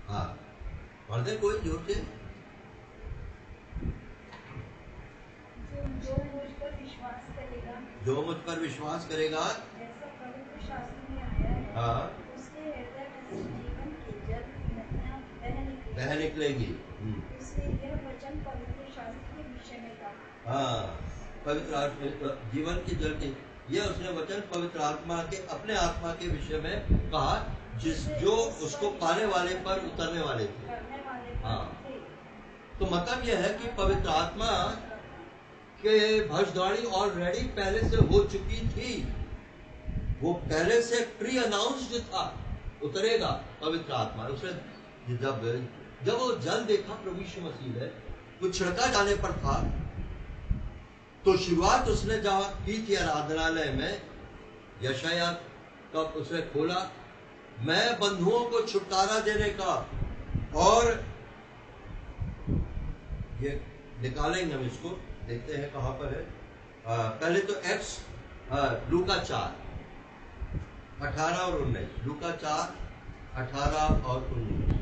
A: हाँ, पढ़ दे कोई जोर से।
C: विश्वास करेगा,
A: जो मुझ पर विश्वास करेगा,
C: जैसा पवित्र शास्त्र में आया है,
A: हाँ,
C: उसके हृदय में से जीवन के जल की नदियां
A: बह निकलेगी।
C: उसने यह वचन पवित्र शास्त्र के विषय में कहा।
A: हाँ, पवित्र जीवन के जल की, ये उसने वचन पवित्र आत्मा के, अपने आत्मा के विषय में कहा, जो उसको पाने वाले पर उतरने वाले थे। हाँ, तो मतलब यह है कि पवित्र आत्मा के भविष्यवाणी ऑलरेडी पहले से हो चुकी थी। वो पहले से प्री अनाउंस्ड था, उतरेगा पवित्र आत्मा। उसने जब वो जल देखा प्रभु यीशु मसीह ने, वो छिड़का जाने पर था, तो शुरुआत उसने जहां की थी आराधनालय में, यशाया का उसने खोला, मैं बंधुओं को छुटकारा देने का, और ये निकालेंगे हम इसको, देखते हैं कहां पर है। पहले तो एक्स लूका 4:18 और 19, लूका 4:18 और 19।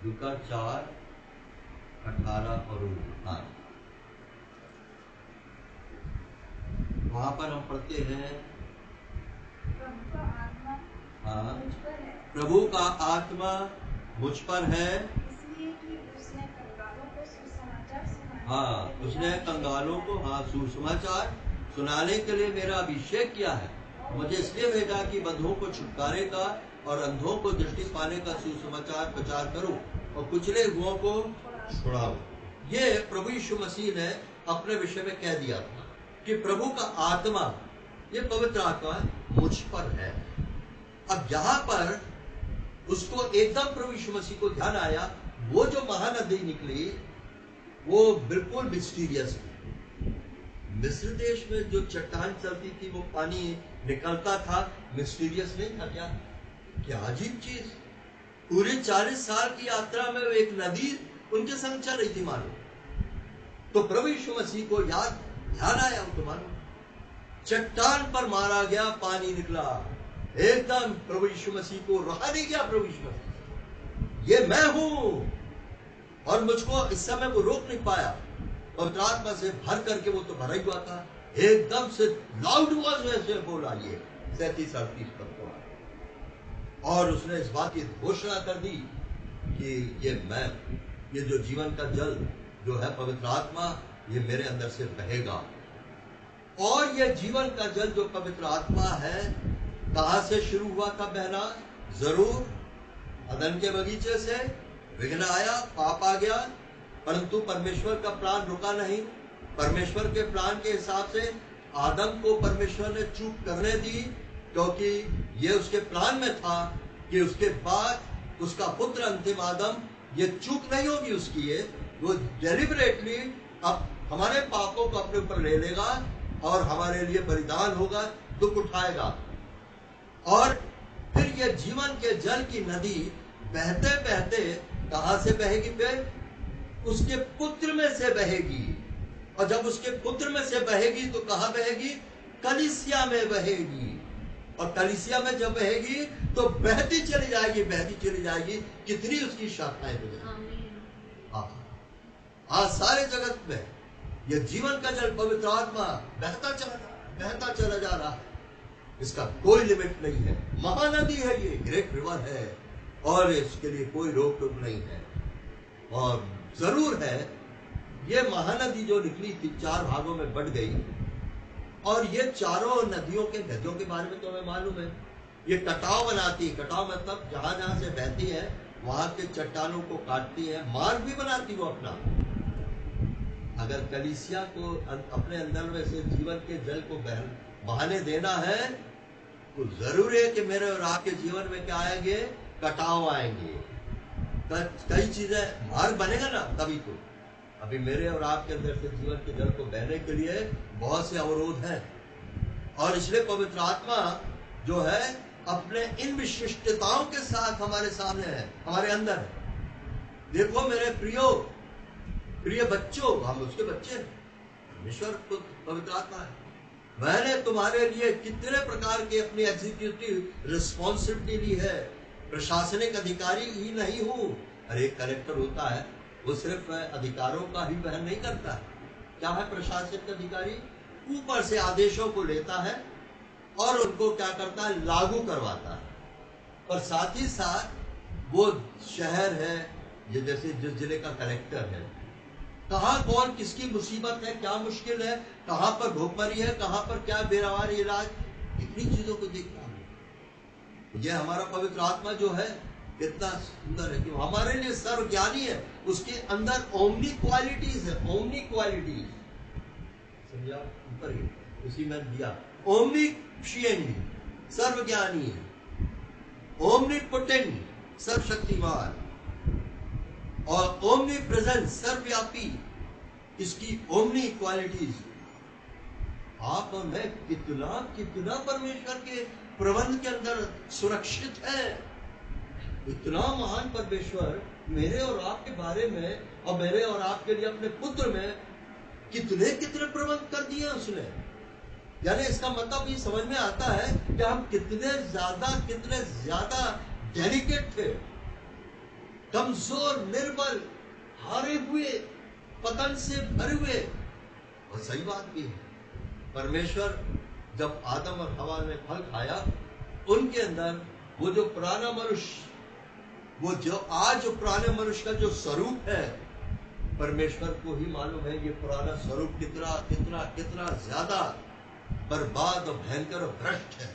A: लूका 4:18 और 19। हाँ, वहां पर हम पढ़ते हैं,
C: प्रभु का आत्मा
A: हाँ,
C: मुझ पर है,
A: प्रभु का आत्मा मुझ पर है,
C: इसलिए कि उसने कंगालों को सुसमाचार सुनाने
A: हाँ,
C: के लिए
A: उसने कंगालों को, हाँ, सुसमाचार सुनाने के लिए मेरा अभिषेक किया है। मुझे इसलिए भेजा कि बंधुओं को छुटकारे का और अंधों को दृष्टि पाने का सुसमाचार प्रचार करूं और कुचले हुओं को छुड़ाऊं। ये प्रभु यीशु मसीह ने अपने विषय में कह दिया था कि प्रभु का आत्मा, ये पवित्र आत्मा मुझ पर है। अब यहाँ पर उसको एकदम प्रभु यीशु मसीह को ध्यान आया, वो जो महानदी निकली वो बिल्कुल मिस्टीरियस थी। मिस्र देश में जो चट्टान चलती थी, वो पानी निकलता था, मिस्टीरियस नहीं था क्या? क्या अजीब चीज। पूरे 40 साल की यात्रा में एक नदी उनके संग चल रही थी मानो। तो प्रभु यीशु मसीह को ध्यान आया उनको, मानो चट्टान पर मारा गया, पानी निकला एकदम। प्रभु यीशु मसीह को रहा नहीं गया। प्रभु यीशु मसीह, ये मैं हूं, और मुझको इस समय वो रोक नहीं पाया। पवित्र आत्मा से भर करके वो तो भरा ही हुआ था, एकदम से लाउड वॉइस में से बोला, ये 37-38 पद को, और उसने इस बात की घोषणा कर दी कि ये मैं, ये जो जीवन का जल जो है पवित्र आत्मा, ये मेरे अंदर से बहेगा। और ये जीवन का जल जो पवित्र आत्मा है, कहां से शुरू हुआ था बहना? जरूर अदन के बगीचे से। विघ्न आया, पाप आ गया, परंतु परमेश्वर का प्लान रुका नहीं। परमेश्वर के प्लान के हिसाब से आदम को परमेश्वर ने चूक करने दी, क्योंकि ये उसके प्लान में था कि उसके बाद उसका पुत्र अंतिम आदम, ये चूक नहीं होगी उसकी, ये वो डेलिबरेटली अब हमारे पापों को अपने ऊपर ले लेगा और हमारे लिए बलिदान होगा, दुख उठाएगा। और फिर ये जीवन के जल की नदी बहते बहते कहां से बहेगी? फिर उसके पुत्र में से बहेगी। और जब उसके पुत्र में से बहेगी तो कहां बहेगी? कलीसिया में बहेगी। और कलीसिया में जब बहेगी तो बहती चली जाएगी, बहती चली जाएगी। कितनी उसकी शाखाएं हो जाएंगी। आज सारे जगत में यह जीवन का जल पवित्र आत्मा बहता चला जा रहा है। इसका कोई लिमिट नहीं है। महानदी है, ये ग्रेट रिवर है, और इसके लिए कोई रोक टोक नहीं है। और जरूर है, ये महानदी जो निकली थी 4 भागों में बढ़ गई, और ये चारों नदियों के बारे में तो हमें मालूम है। ये कटाव बनाती है। कटाव मतलब जहां जहां से बहती है वहां के चट्टानों को काटती है, मार्ग भी बनाती वो अपना। अगर कलीसिया को अपने अंदर में से जीवन के जल को बहाने देना है, तो जरूर है कि मेरे और आपके जीवन में क्या आएंगे? कटाव आएंगे। कई चीजें, मार्ग बनेगा ना तभी तो। अभी मेरे और आपके अंदर से जीवन के जल को बहने के लिए बहुत से अवरोध हैं, और इसलिए पवित्र आत्मा जो है अपने इन विशिष्टताओं के साथ हमारे सामने है, हमारे अंदर है। देखो मेरे प्रिय बच्चों, हम उसके बच्चे हैं। परमेश्वर पवित्र आत्मा है। मैंने तुम्हारे लिए कितने प्रकार के अपनी एग्जीक्यूटिव रिस्पॉन्सिबिलिटी ली है। प्रशासनिक अधिकारी ही नहीं हूं, अरे एक कलेक्टर होता है, वो सिर्फ अधिकारों का ही वहन नहीं करता है। क्या है प्रशासनिक अधिकारी? ऊपर से आदेशों को लेता है और उनको क्या करता है, लागू करवाता है। और साथ ही साथ वो शहर है, ये जैसे जिस जिले का कलेक्टर है, कहाँ कौन किसकी मुसीबत है, क्या मुश्किल है, कहाँ पर भूखमरी है, कहाँ पर क्या बेरावारी इलाज, इतनी चीजों को देखता है। ये हमारा पवित्र आत्मा जो है इतना सुंदर है कि हमारे लिए सर्वज्ञानी है। उसके अंदर ओमनी क्वालिटीज है, ओमनी क्वालिटीज समझा, ऊपर ही उसी में दिया। ओमनीशिएंट सर्वज्ञानी है, ओमनीपोटेंट सर्वशक्तिमान, और ओमनी प्रेजेंस सर्वव्यापी। इसकी ओमनी क्वालिटीज आप और मैं कितना कितना परमेश्वर के प्रबंध के अंदर सुरक्षित है। इतना महान परमेश्वर मेरे और आपके बारे में और मेरे और आपके लिए अपने पुत्र में कितने कितने प्रबंध कर दिए उसने। यानी इसका मतलब ये समझ में आता है कि हम कितने ज्यादा डेलिकेट थे, कमजोर, निर्बल, हारे हुए, पतन से भरे हुए। और सही बात भी है, परमेश्वर जब आदम और हवा ने फल खाया, उनके अंदर वो जो पुराना मनुष्य, वो जो आज जो पुराने मनुष्य का जो स्वरूप है, परमेश्वर को ही मालूम है ये पुराना स्वरूप कितना कितना कितना ज्यादा बर्बाद और भयंकर और भ्रष्ट है।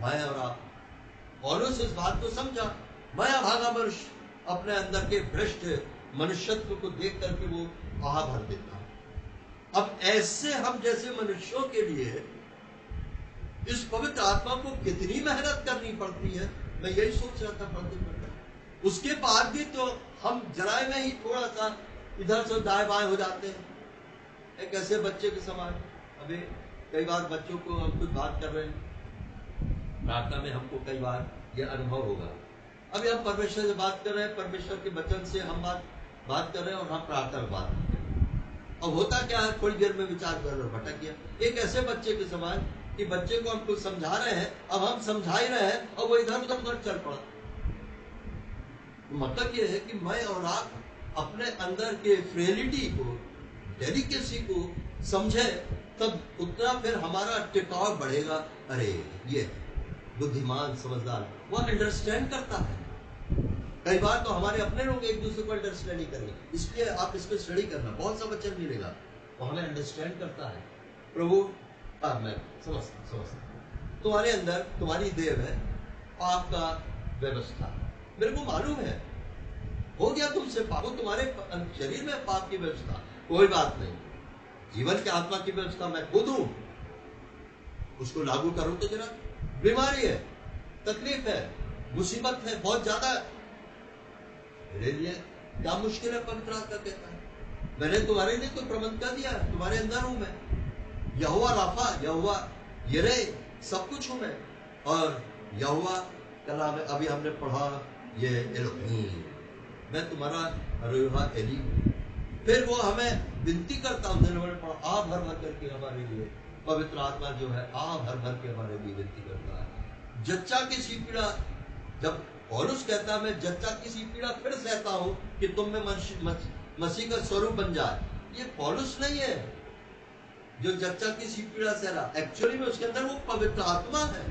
A: मैं और आप पौलुस इस बात को समझा। मैं अभागा मनुष्य अपने अंदर के भ्रष्ट मनुष्यत्व को देख करके वो आह भर देता है। अब ऐसे हम जैसे मनुष्यों के लिए इस पवित्र आत्मा को कितनी मेहनत करनी पड़ती है, मैं यही सोच रहा था पढ़ते पढ़ते। उसके बाद भी तो हम जरा में ही थोड़ा सा इधर से दाएं बाएं हो जाते हैं, एक ऐसे बच्चे के समान। अभी कई बार बच्चों को हम कुछ बात कर रहे हैं, प्रार्थना में हमको कई बार ये अनुभव होगा। अभी हम परमेश्वर से बात कर रहे हैं, परमेश्वर के वचन से हम बात कर रहे हैं और हम प्रार्थना में बात कर रहे हैं। अब होता क्या है, थोड़ी देर में विचार कर रहे भटक गया। एक ऐसे बच्चे के समान कि बच्चे को हम कुछ समझा रहे हैं, अब हम समझा ही रहे हैं और वो इधर उधर चल पड़ा। मतलब ये है कि मैं और आप अपने अंदर के फ्रेलिटी को, डेलिकेसी को समझे, तब उतना फिर हमारा टिकाव बढ़ेगा। अरे ये बुद्धिमान समझदार वो अंडरस्टैंड करता है। कई बार तो हमारे अपने लोग एक दूसरे को अंडरस्टैंड नहीं करेंगे, इसलिए आप इस पर स्टडी करना, बहुत सा बच्चा मिलेगा वो हमें अंडरस्टैंड करता है। प्रभु मैं समझता तुम्हारे अंदर तुम्हारी देव है, पाप का व्यवस्था मेरे को मालूम है, हो गया तुमसे पाप, तुम्हारे शरीर में पाप की व्यवस्था, कोई बात नहीं, जीवन के आत्मा की व्यवस्था मैं खुद हूं, उसको लागू करूं तो जरा बीमारी है, तकलीफ है, मुसीबत है, बहुत ज्यादा है, मेरे लिए क्या मुश्किल है। पवित्र आत्मा कहता है मैंने तुम्हारे लिए तो प्रबंध कर दिया, तुम्हारे अंदर हूं मैं, यहोवा राफा, यहोवा यिरे, सब कुछ हूं मैं। और यहोवा कला में अभी हमने पढ़ा ये एलोहीम, मैं तुम्हारा यहोवा एली। फिर वो हमें विनती करता, हमने पढ़ा आ भर भर करके हमारे लिए, पवित्र आत्मा जो है आ भर भर के हमारे लिए विनती करता है। जच्चा की सी पीड़ा, जब पौलुस कहता है मैं जच्चा की सी पीड़ा फिर सहता हूं कि तुम में मसीह का स्वरूप बन जाए, ये पौलुस नहीं है जो जच्चा की सी पीड़ा सह रहा, एक्चुअली में उसके अंदर वो पवित्र आत्मा है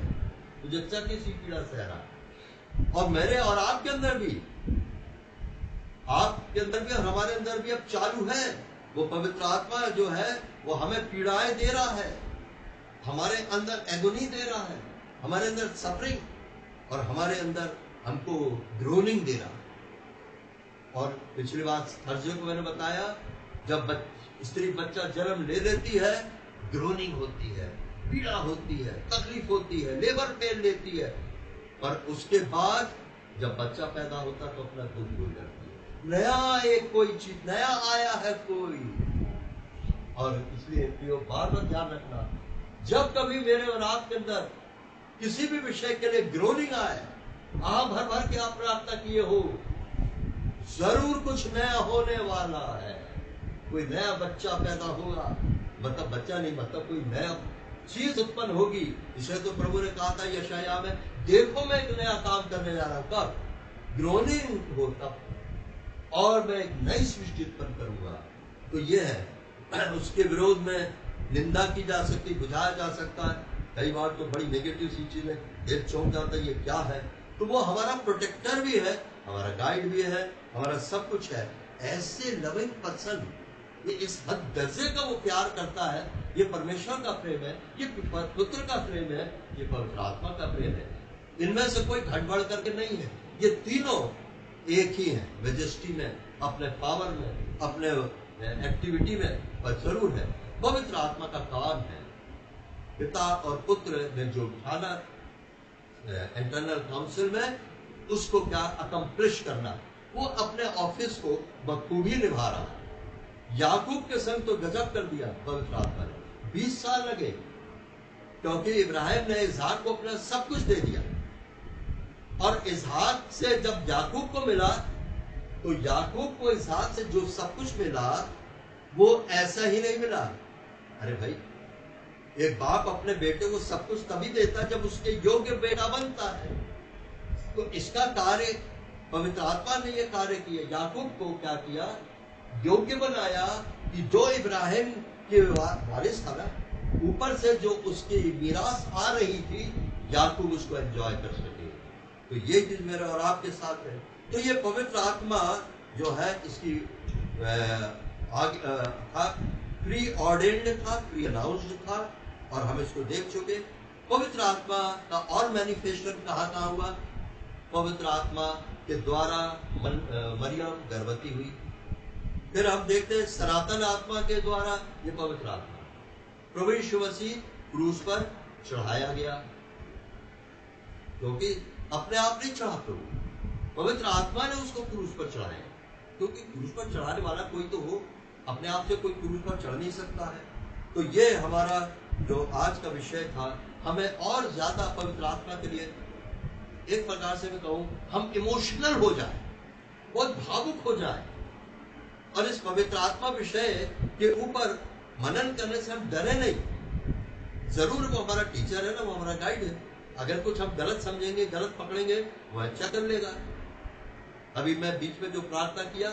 A: तो जच्चा की सी पीड़ा सह रहा। और मेरे और आपके अंदर भी, आपके अंदर भी और हमारे अंदर भी अब चालू है वो पवित्र आत्मा जो है, वो हमें पीड़ाएं दे रहा है, हमारे अंदर एगोनी दे रहा है, हमारे अंदर सफरिंग, और हमारे अंदर हमको ग्रोनिंग दे रहा है। और पिछली बार थर्सडे को मैंने बताया, जब स्त्री बच्चा जन्म ले लेती है, ग्रोनिंग होती है, पीड़ा होती है, तकलीफ होती है, लेबर पेन लेती है, पर उसके बाद जब बच्चा पैदा होता तो अपना दुख भूल जाती है, नया एक कोई चीज नया आया है कोई। और इसलिए प्रियो बार बार ध्यान रखना, जब कभी मेरे और आपके अंदर किसी भी विषय के लिए ग्रोनिंग आए, आप भर भर के आप प्रार्थना किए हो, जरूर कुछ नया होने वाला है, कोई नया बच्चा पैदा होगा, मतलब बच्चा नहीं, मतलब कोई नया चीज उत्पन्न होगी। इसे तो प्रभु ने कहा था यशाया में, देखो मैं एक नया काम करने जा रहा हूं, कब ग्रोनिंग हो तब और मैं एक नई सृष्टि उत्पन्न करूंगा। तो ये है, उसके विरोध में निंदा की जा सकती, बुझाया जा सकता है। कई बार तो बड़ी नेगेटिव सी चीजें दिल चौंक जाता है, ये क्या है। तो वो हमारा प्रोटेक्टर भी है, हमारा गाइड भी है, हमारा सब कुछ है। ऐसे लविंग पर्सन, ये इस हद दर्जे का वो प्यार करता है। ये परमेश्वर का प्रेम है, ये पुत्र का प्रेम है, ये पवित्र आत्मा का प्रेम है। इनमें से कोई घट बढ़ करके नहीं है, ये तीनों एक ही है मेजेस्टी में, अपने पावर में, अपने एक्टिविटी में, पर जरूर है पवित्र आत्मा का काम है पिता और पुत्र ने जो ठाना इंटरनल काउंसिल में, उसको क्या अकम्प्लिश करना, वो अपने ऑफिस को बखूबी निभा रहा है। याकूब के संग तो गजब कर दिया पवित्र आत्मा ने, 20 साल लगे, क्योंकि इब्राहिम ने इसहाक को अपना सब कुछ दे दिया। और इसहाक से जब याकूब को मिला, तो याकूब को इसहाक से जो सब कुछ मिला वो ऐसा ही नहीं मिला। अरे भाई, एक बाप अपने बेटे को सब कुछ तभी देता जब उसके योग्य बेटा बनता है। तो इसका कार्य पवित्र आत्मा ने यह कार्य किया, याकूब को क्या किया, योग्य बनाया कि जो इब्राहिम के वारिस था ना, ऊपर से जो उसकी मीरास आ रही थी, याकूब उसको एंजॉय कर सके। तो ये चीज मेरे और आपके साथ है। तो ये पवित्र आत्मा जो है, इसकी प्री ऑर्डेन्ड था, प्री अनाउंस्ड था, और हम इसको देख चुके। पवित्र आत्मा का और मैनिफेस्टेशन कहाँ हुआ? पवित्र आत्मा के द्वारा मरियम गर्भवती हुई। फिर हम देखते हैं सनातन आत्मा के द्वारा, ये पवित्र आत्मा प्रभु यीशु मसीह क्रूस पर चढ़ाया गया, क्योंकि अपने आप नहीं चढ़ा प्रभु, पवित्र आत्मा ने उसको क्रूस पर चढ़ाया। क्योंकि क्रूस पर चढ़ाने वाला कोई तो हो, अपने आप से कोई क्रूस पर चढ़ नहीं सकता है। तो ये हमारा जो आज का विषय था, हमें और ज्यादा पवित्र आत्मा के लिए, एक प्रकार से मैं कहूं, हम इमोशनल हो जाए, बहुत भावुक हो जाए, और इस पवित्र आत्मा विषय के ऊपर मनन करने से हम डरे नहीं। जरूर वो हमारा टीचर है ना, वो हमारा गाइड है। अगर कुछ हम गलत समझेंगे, गलत पकड़ेंगे, वो अच्छा कर लेगा। अभी मैं बीच में जो प्रार्थना किया,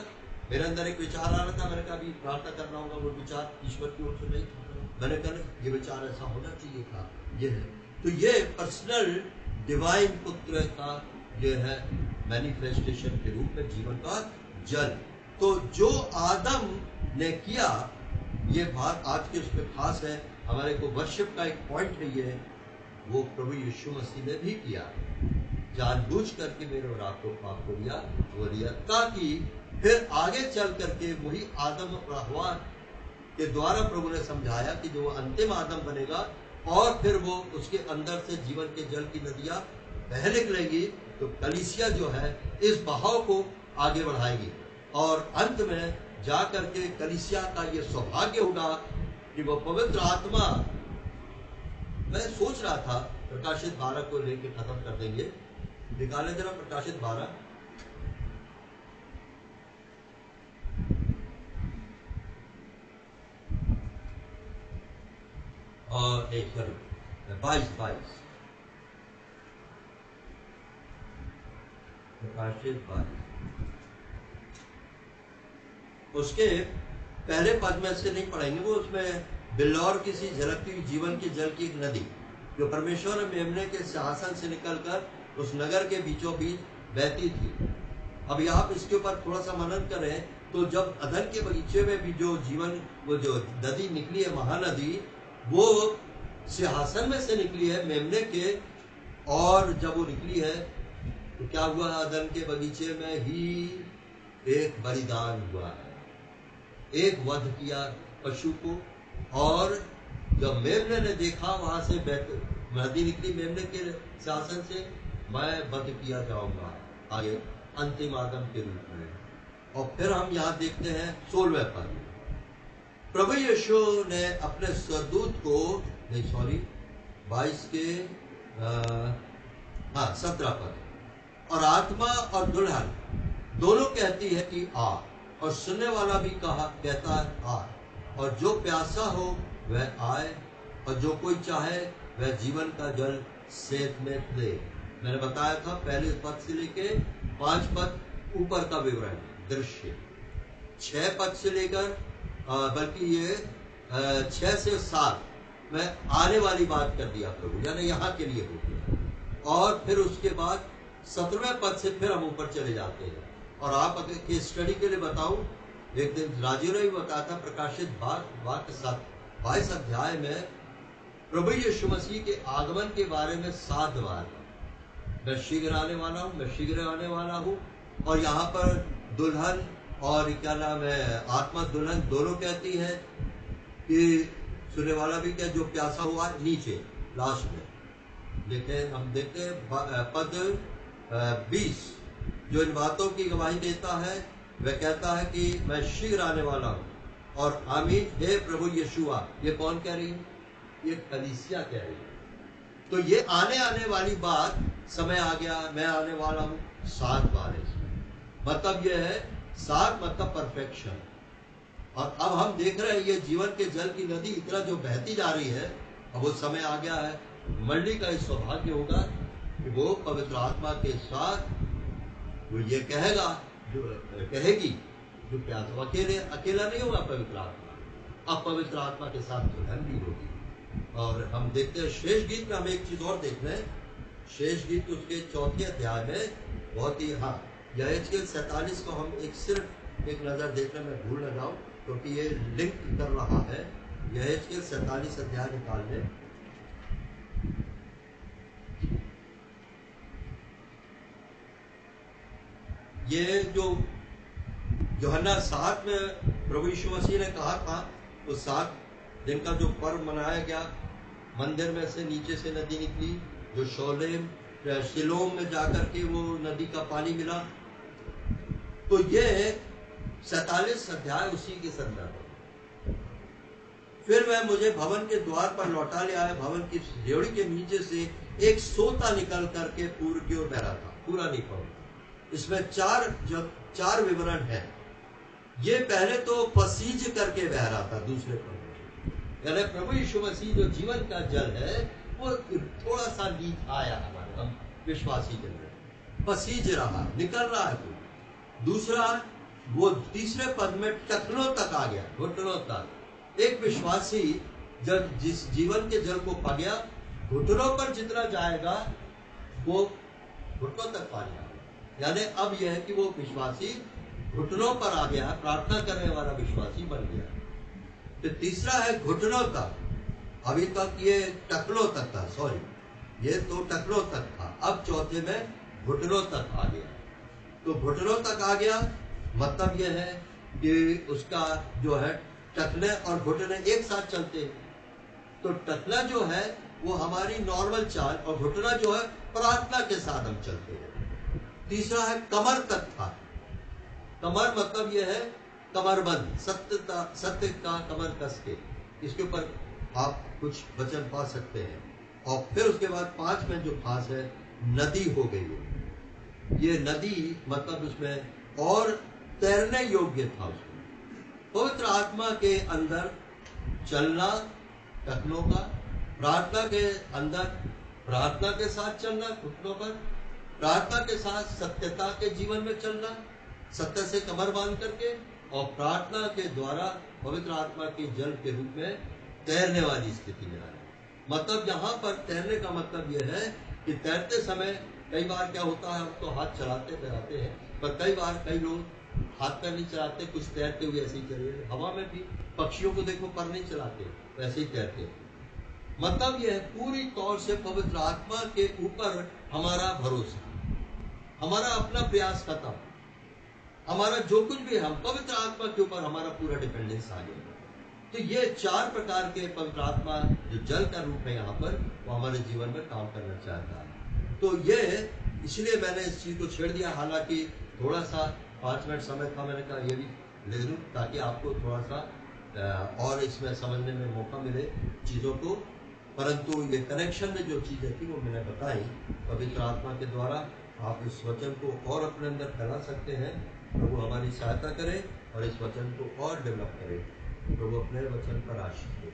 A: मेरे अंदर एक विचार आ रहा था, मैंने कहा अभी प्रार्थना करना होगा, वो विचार ईश्वर की ओर से नहीं था। मैंने कहा ये विचार ऐसा होना चाहिए था, ये है। तो ये पर्सनल डिवाइन पुत्र का ये है मैनिफेस्टेशन के रूप में जीवन का जल। तो जो आदम ने किया, ये बात आज के उसमें खास है, हमारे को वर्शिप का एक पॉइंट है ये, वो प्रभु यीशु मसीह ने भी किया, जानबूझ करके मेरे और आपको पाप को लिया, वो लिया, ताकि फिर आगे चल करके वही आदम और हव्वा के द्वारा प्रभु ने समझाया कि जो अंतिम आदम बनेगा, और फिर वो उसके अंदर से जीवन के जल की नदियां बह निकलेगी, तो कलीसिया जो है इस बहाव को आगे बढ़ाएगी, और अंत में जा करके कलीसिया का ये सौभाग्य होगा कि वो पवित्र आत्मा, मैं सोच रहा था प्रकाशित 12 को लेके खत्म कर देंगे, निकाले जरा प्रकाशित 12, और एक 22 प्रकाशित 22, उसके पहले पद में से नहीं पढ़ेंगे, वो उसमें बिल्लौर किसी झलकती हुई जीवन के जल की एक नदी, जो परमेश्वर और मेमने के सिंहासन से निकलकर उस नगर के बीचों बीच बहती थी। अब यहाँ पे इसके ऊपर थोड़ा सा मनन करें, तो जब अदन के बगीचे में भी जो जीवन, वो जो नदी निकली है, महानदी, वो सिंहासन में से निकली है मेमने के, और जब वो निकली है तो क्या हुआ, अदन के बगीचे में ही एक बलिदान हुआ है, एक वध किया पशु को, और जब मेमने ने देखा वहां से नदी निकली मेमने के शासन से, मैं वध किया जाऊंगा आगे अंतिम आदम के रूप में। और फिर हम यहाँ देखते हैं 16वें पद, प्रभु यीशु ने अपने स्वदूत को, नहीं सॉरी 22 के 17 पद, और आत्मा और दुल्हन दोनों कहती है कि आ, और सुनने वाला भी कहता है आ, और जो प्यासा हो वह आए, और जो कोई चाहे वह जीवन का जल सेत में ले। मैंने बताया था पहले पद से लेके 5 पद ऊपर का विवरण, दृश्य। 6 पद से लेकर बल्कि ये 6 से 7 में आने वाली बात कर दिया प्रभु, यानी यहाँ के लिए हो गया। और फिर उसके बाद 17वें पद से फिर हम ऊपर चले जाते हैं। और आप अगर के स्टडी के लिए बताऊं, एक दिन राजीव ने भी बताया था, प्रकाशित वाक्य 22 अध्याय में प्रभु यीशु मसीह के आगमन के बारे में 7 बार, मैं शीघ्र आने वाला हूँ, मैं शीघ्र आने वाला हूँ। और यहाँ पर दुल्हन और क्या नाम है, आत्मा दुल्हन दोनों कहती है कि सुनने वाला भी क्या, जो प्यासा हुआ नीचे लास्ट में। लेकिन हम देखते हैं पद 20, जो इन बातों की गवाही देता है, वह कहता है कि मैं शीघ्र आने वाला हूँ। और आमीन, हे प्रभु यीशुआ। ये कौन कह रही है? ये कलीसिया कह रही है। तो ये आने वाली बात, समय आ गया, मैं आने वाला हूँ, 7 बार है। मतलब ये है 7 मतलब परफेक्शन। और अब हम देख रहे हैं ये जीवन के जल की नदी इतना जो बहती जा रही है, अब वो समय आ गया है। मंडली का इस सौभाग्य होगा कि वो पवित्र आत्मा के साथ वो ये कहेगा, जो कहेगी, जो प्यासा अकेला नहीं होगा पवित्र आत्मा, अब पवित्र आत्मा के साथ दुल्हन भी होगी। और हम देखते हैं शेष गीत में, हम एक चीज और देख रहे हैं, शेष गीत उसके 4 अध्याय में बहुत ही, हाँ, यहेजकेल 47 को हम सिर्फ एक नजर देखने में भूल न जाओ, क्योंकि ये लिंक कर रहा है। यहेजकेल 47 अध्याय निकाल लें। ये जो यूहन्ना 7 में प्रभु यीशु मसीह ने कहा था, तो 7 दिन का जो पर्व मनाया गया, मंदिर में से नीचे से नदी निकली, जो शिलोम में जाकर के वो नदी का पानी मिला। तो ये 47 अध्याय उसी के संदर्भ। फिर वह मुझे भवन के द्वार पर लौटा ले आया। भवन की रेवड़ी के नीचे से एक सोता निकल करके पूर्व की ओर बह रहा था। पूरा नहीं पढ़ा, इसमें 4 विवरण है। ये पहले तो पसीज करके बह रहा था, दूसरे पर यानी प्रभु यीशु मसीह जो जीवन का जल है, वो थोड़ा सा नीच आया हमारे हम विश्वासी जन में, पसीज रहा, निकल रहा है। दूसरा, वो तीसरे पद में टखनों तक आ गया, घुटनों तक। एक विश्वासी जब जिस जीवन के जल को पा गया, घुटनों पर जितना जाएगा वो घुटनों तक पा गया। यानी अब यह है कि वो विश्वासी घुटनों पर आ गया, प्रार्थना करने वाला विश्वासी बन गया। तो तीसरा है घुटनों तक। अभी तक ये टखनों तक था, सॉरी, ये तो टखनों तक था, अब चौथे में घुटनों तक आ गया। तो घुटनों तक आ गया मतलब यह है कि उसका जो है टखने और घुटने एक साथ चलते हैं। तो टखना जो है वो हमारी नॉर्मल चाल, और घुटना जो है प्रार्थना के साथ हम चलते हैं। तीसरा है कमर तक था। कमर मतलब यह है कमरबंद, सत्य का कमर कस के, इसके ऊपर आप कुछ वचन पा सकते हैं। और फिर उसके बाद 5 में जो खास है, नदी हो गई है। ये नदी मतलब उसमें और तैरने योग्य था। उसमें पवित्र आत्मा के अंदर चलना, टखनों का, प्रार्थना के अंदर प्रार्थना के साथ चलना, घुटनों पर प्रार्थना के साथ सत्यता के जीवन में चलना, सत्य से कमर बांध करके, और प्रार्थना के द्वारा पवित्र आत्मा के जल के रूप में तैरने वाली स्थिति में आना। मतलब यहाँ पर तैरने का मतलब यह है कि तैरते समय कई बार क्या होता है, हम तो हाथ चलाते तैराते हैं, पर कई बार कई लोग हाथ पैर नहीं चलाते, कुछ तैरते हुए ऐसे ही चले। हवा में भी पक्षियों को देखो, पर नहीं चलाते, वैसे ही तैरते। मतलब यह पूरी तौर से पवित्र आत्मा के ऊपर हमारा भरोसा, हमारा अपना प्रयास खत्म, हमारा जो कुछ भी, हम पवित्र आत्मा के ऊपर हमारा पूरा डिपेंडेंस आ गया। तो ये 4 प्रकार के पवित्र आत्मा जो जल का रूप है यहाँ पर, वो हमारे जीवन में काम करना चाहता है। तो ये इसलिए मैंने इस चीज को छेड़ दिया, हालांकि थोड़ा सा 5 मिनट समय था, मैंने कहा ये भी ले लूं ताकि आपको थोड़ा सा और इसमें समझने में मौका मिले चीजों को। परंतु ये कनेक्शन में जो चीजें थी वो मैंने बताई, पवित्र आत्मा के द्वारा आप इस वचन को और अपने अंदर फैला सकते हैं। प्रभु हमारी सहायता करे और इस वचन को और डेवलप करे। प्रभु अपने वचन पर आशीष दे।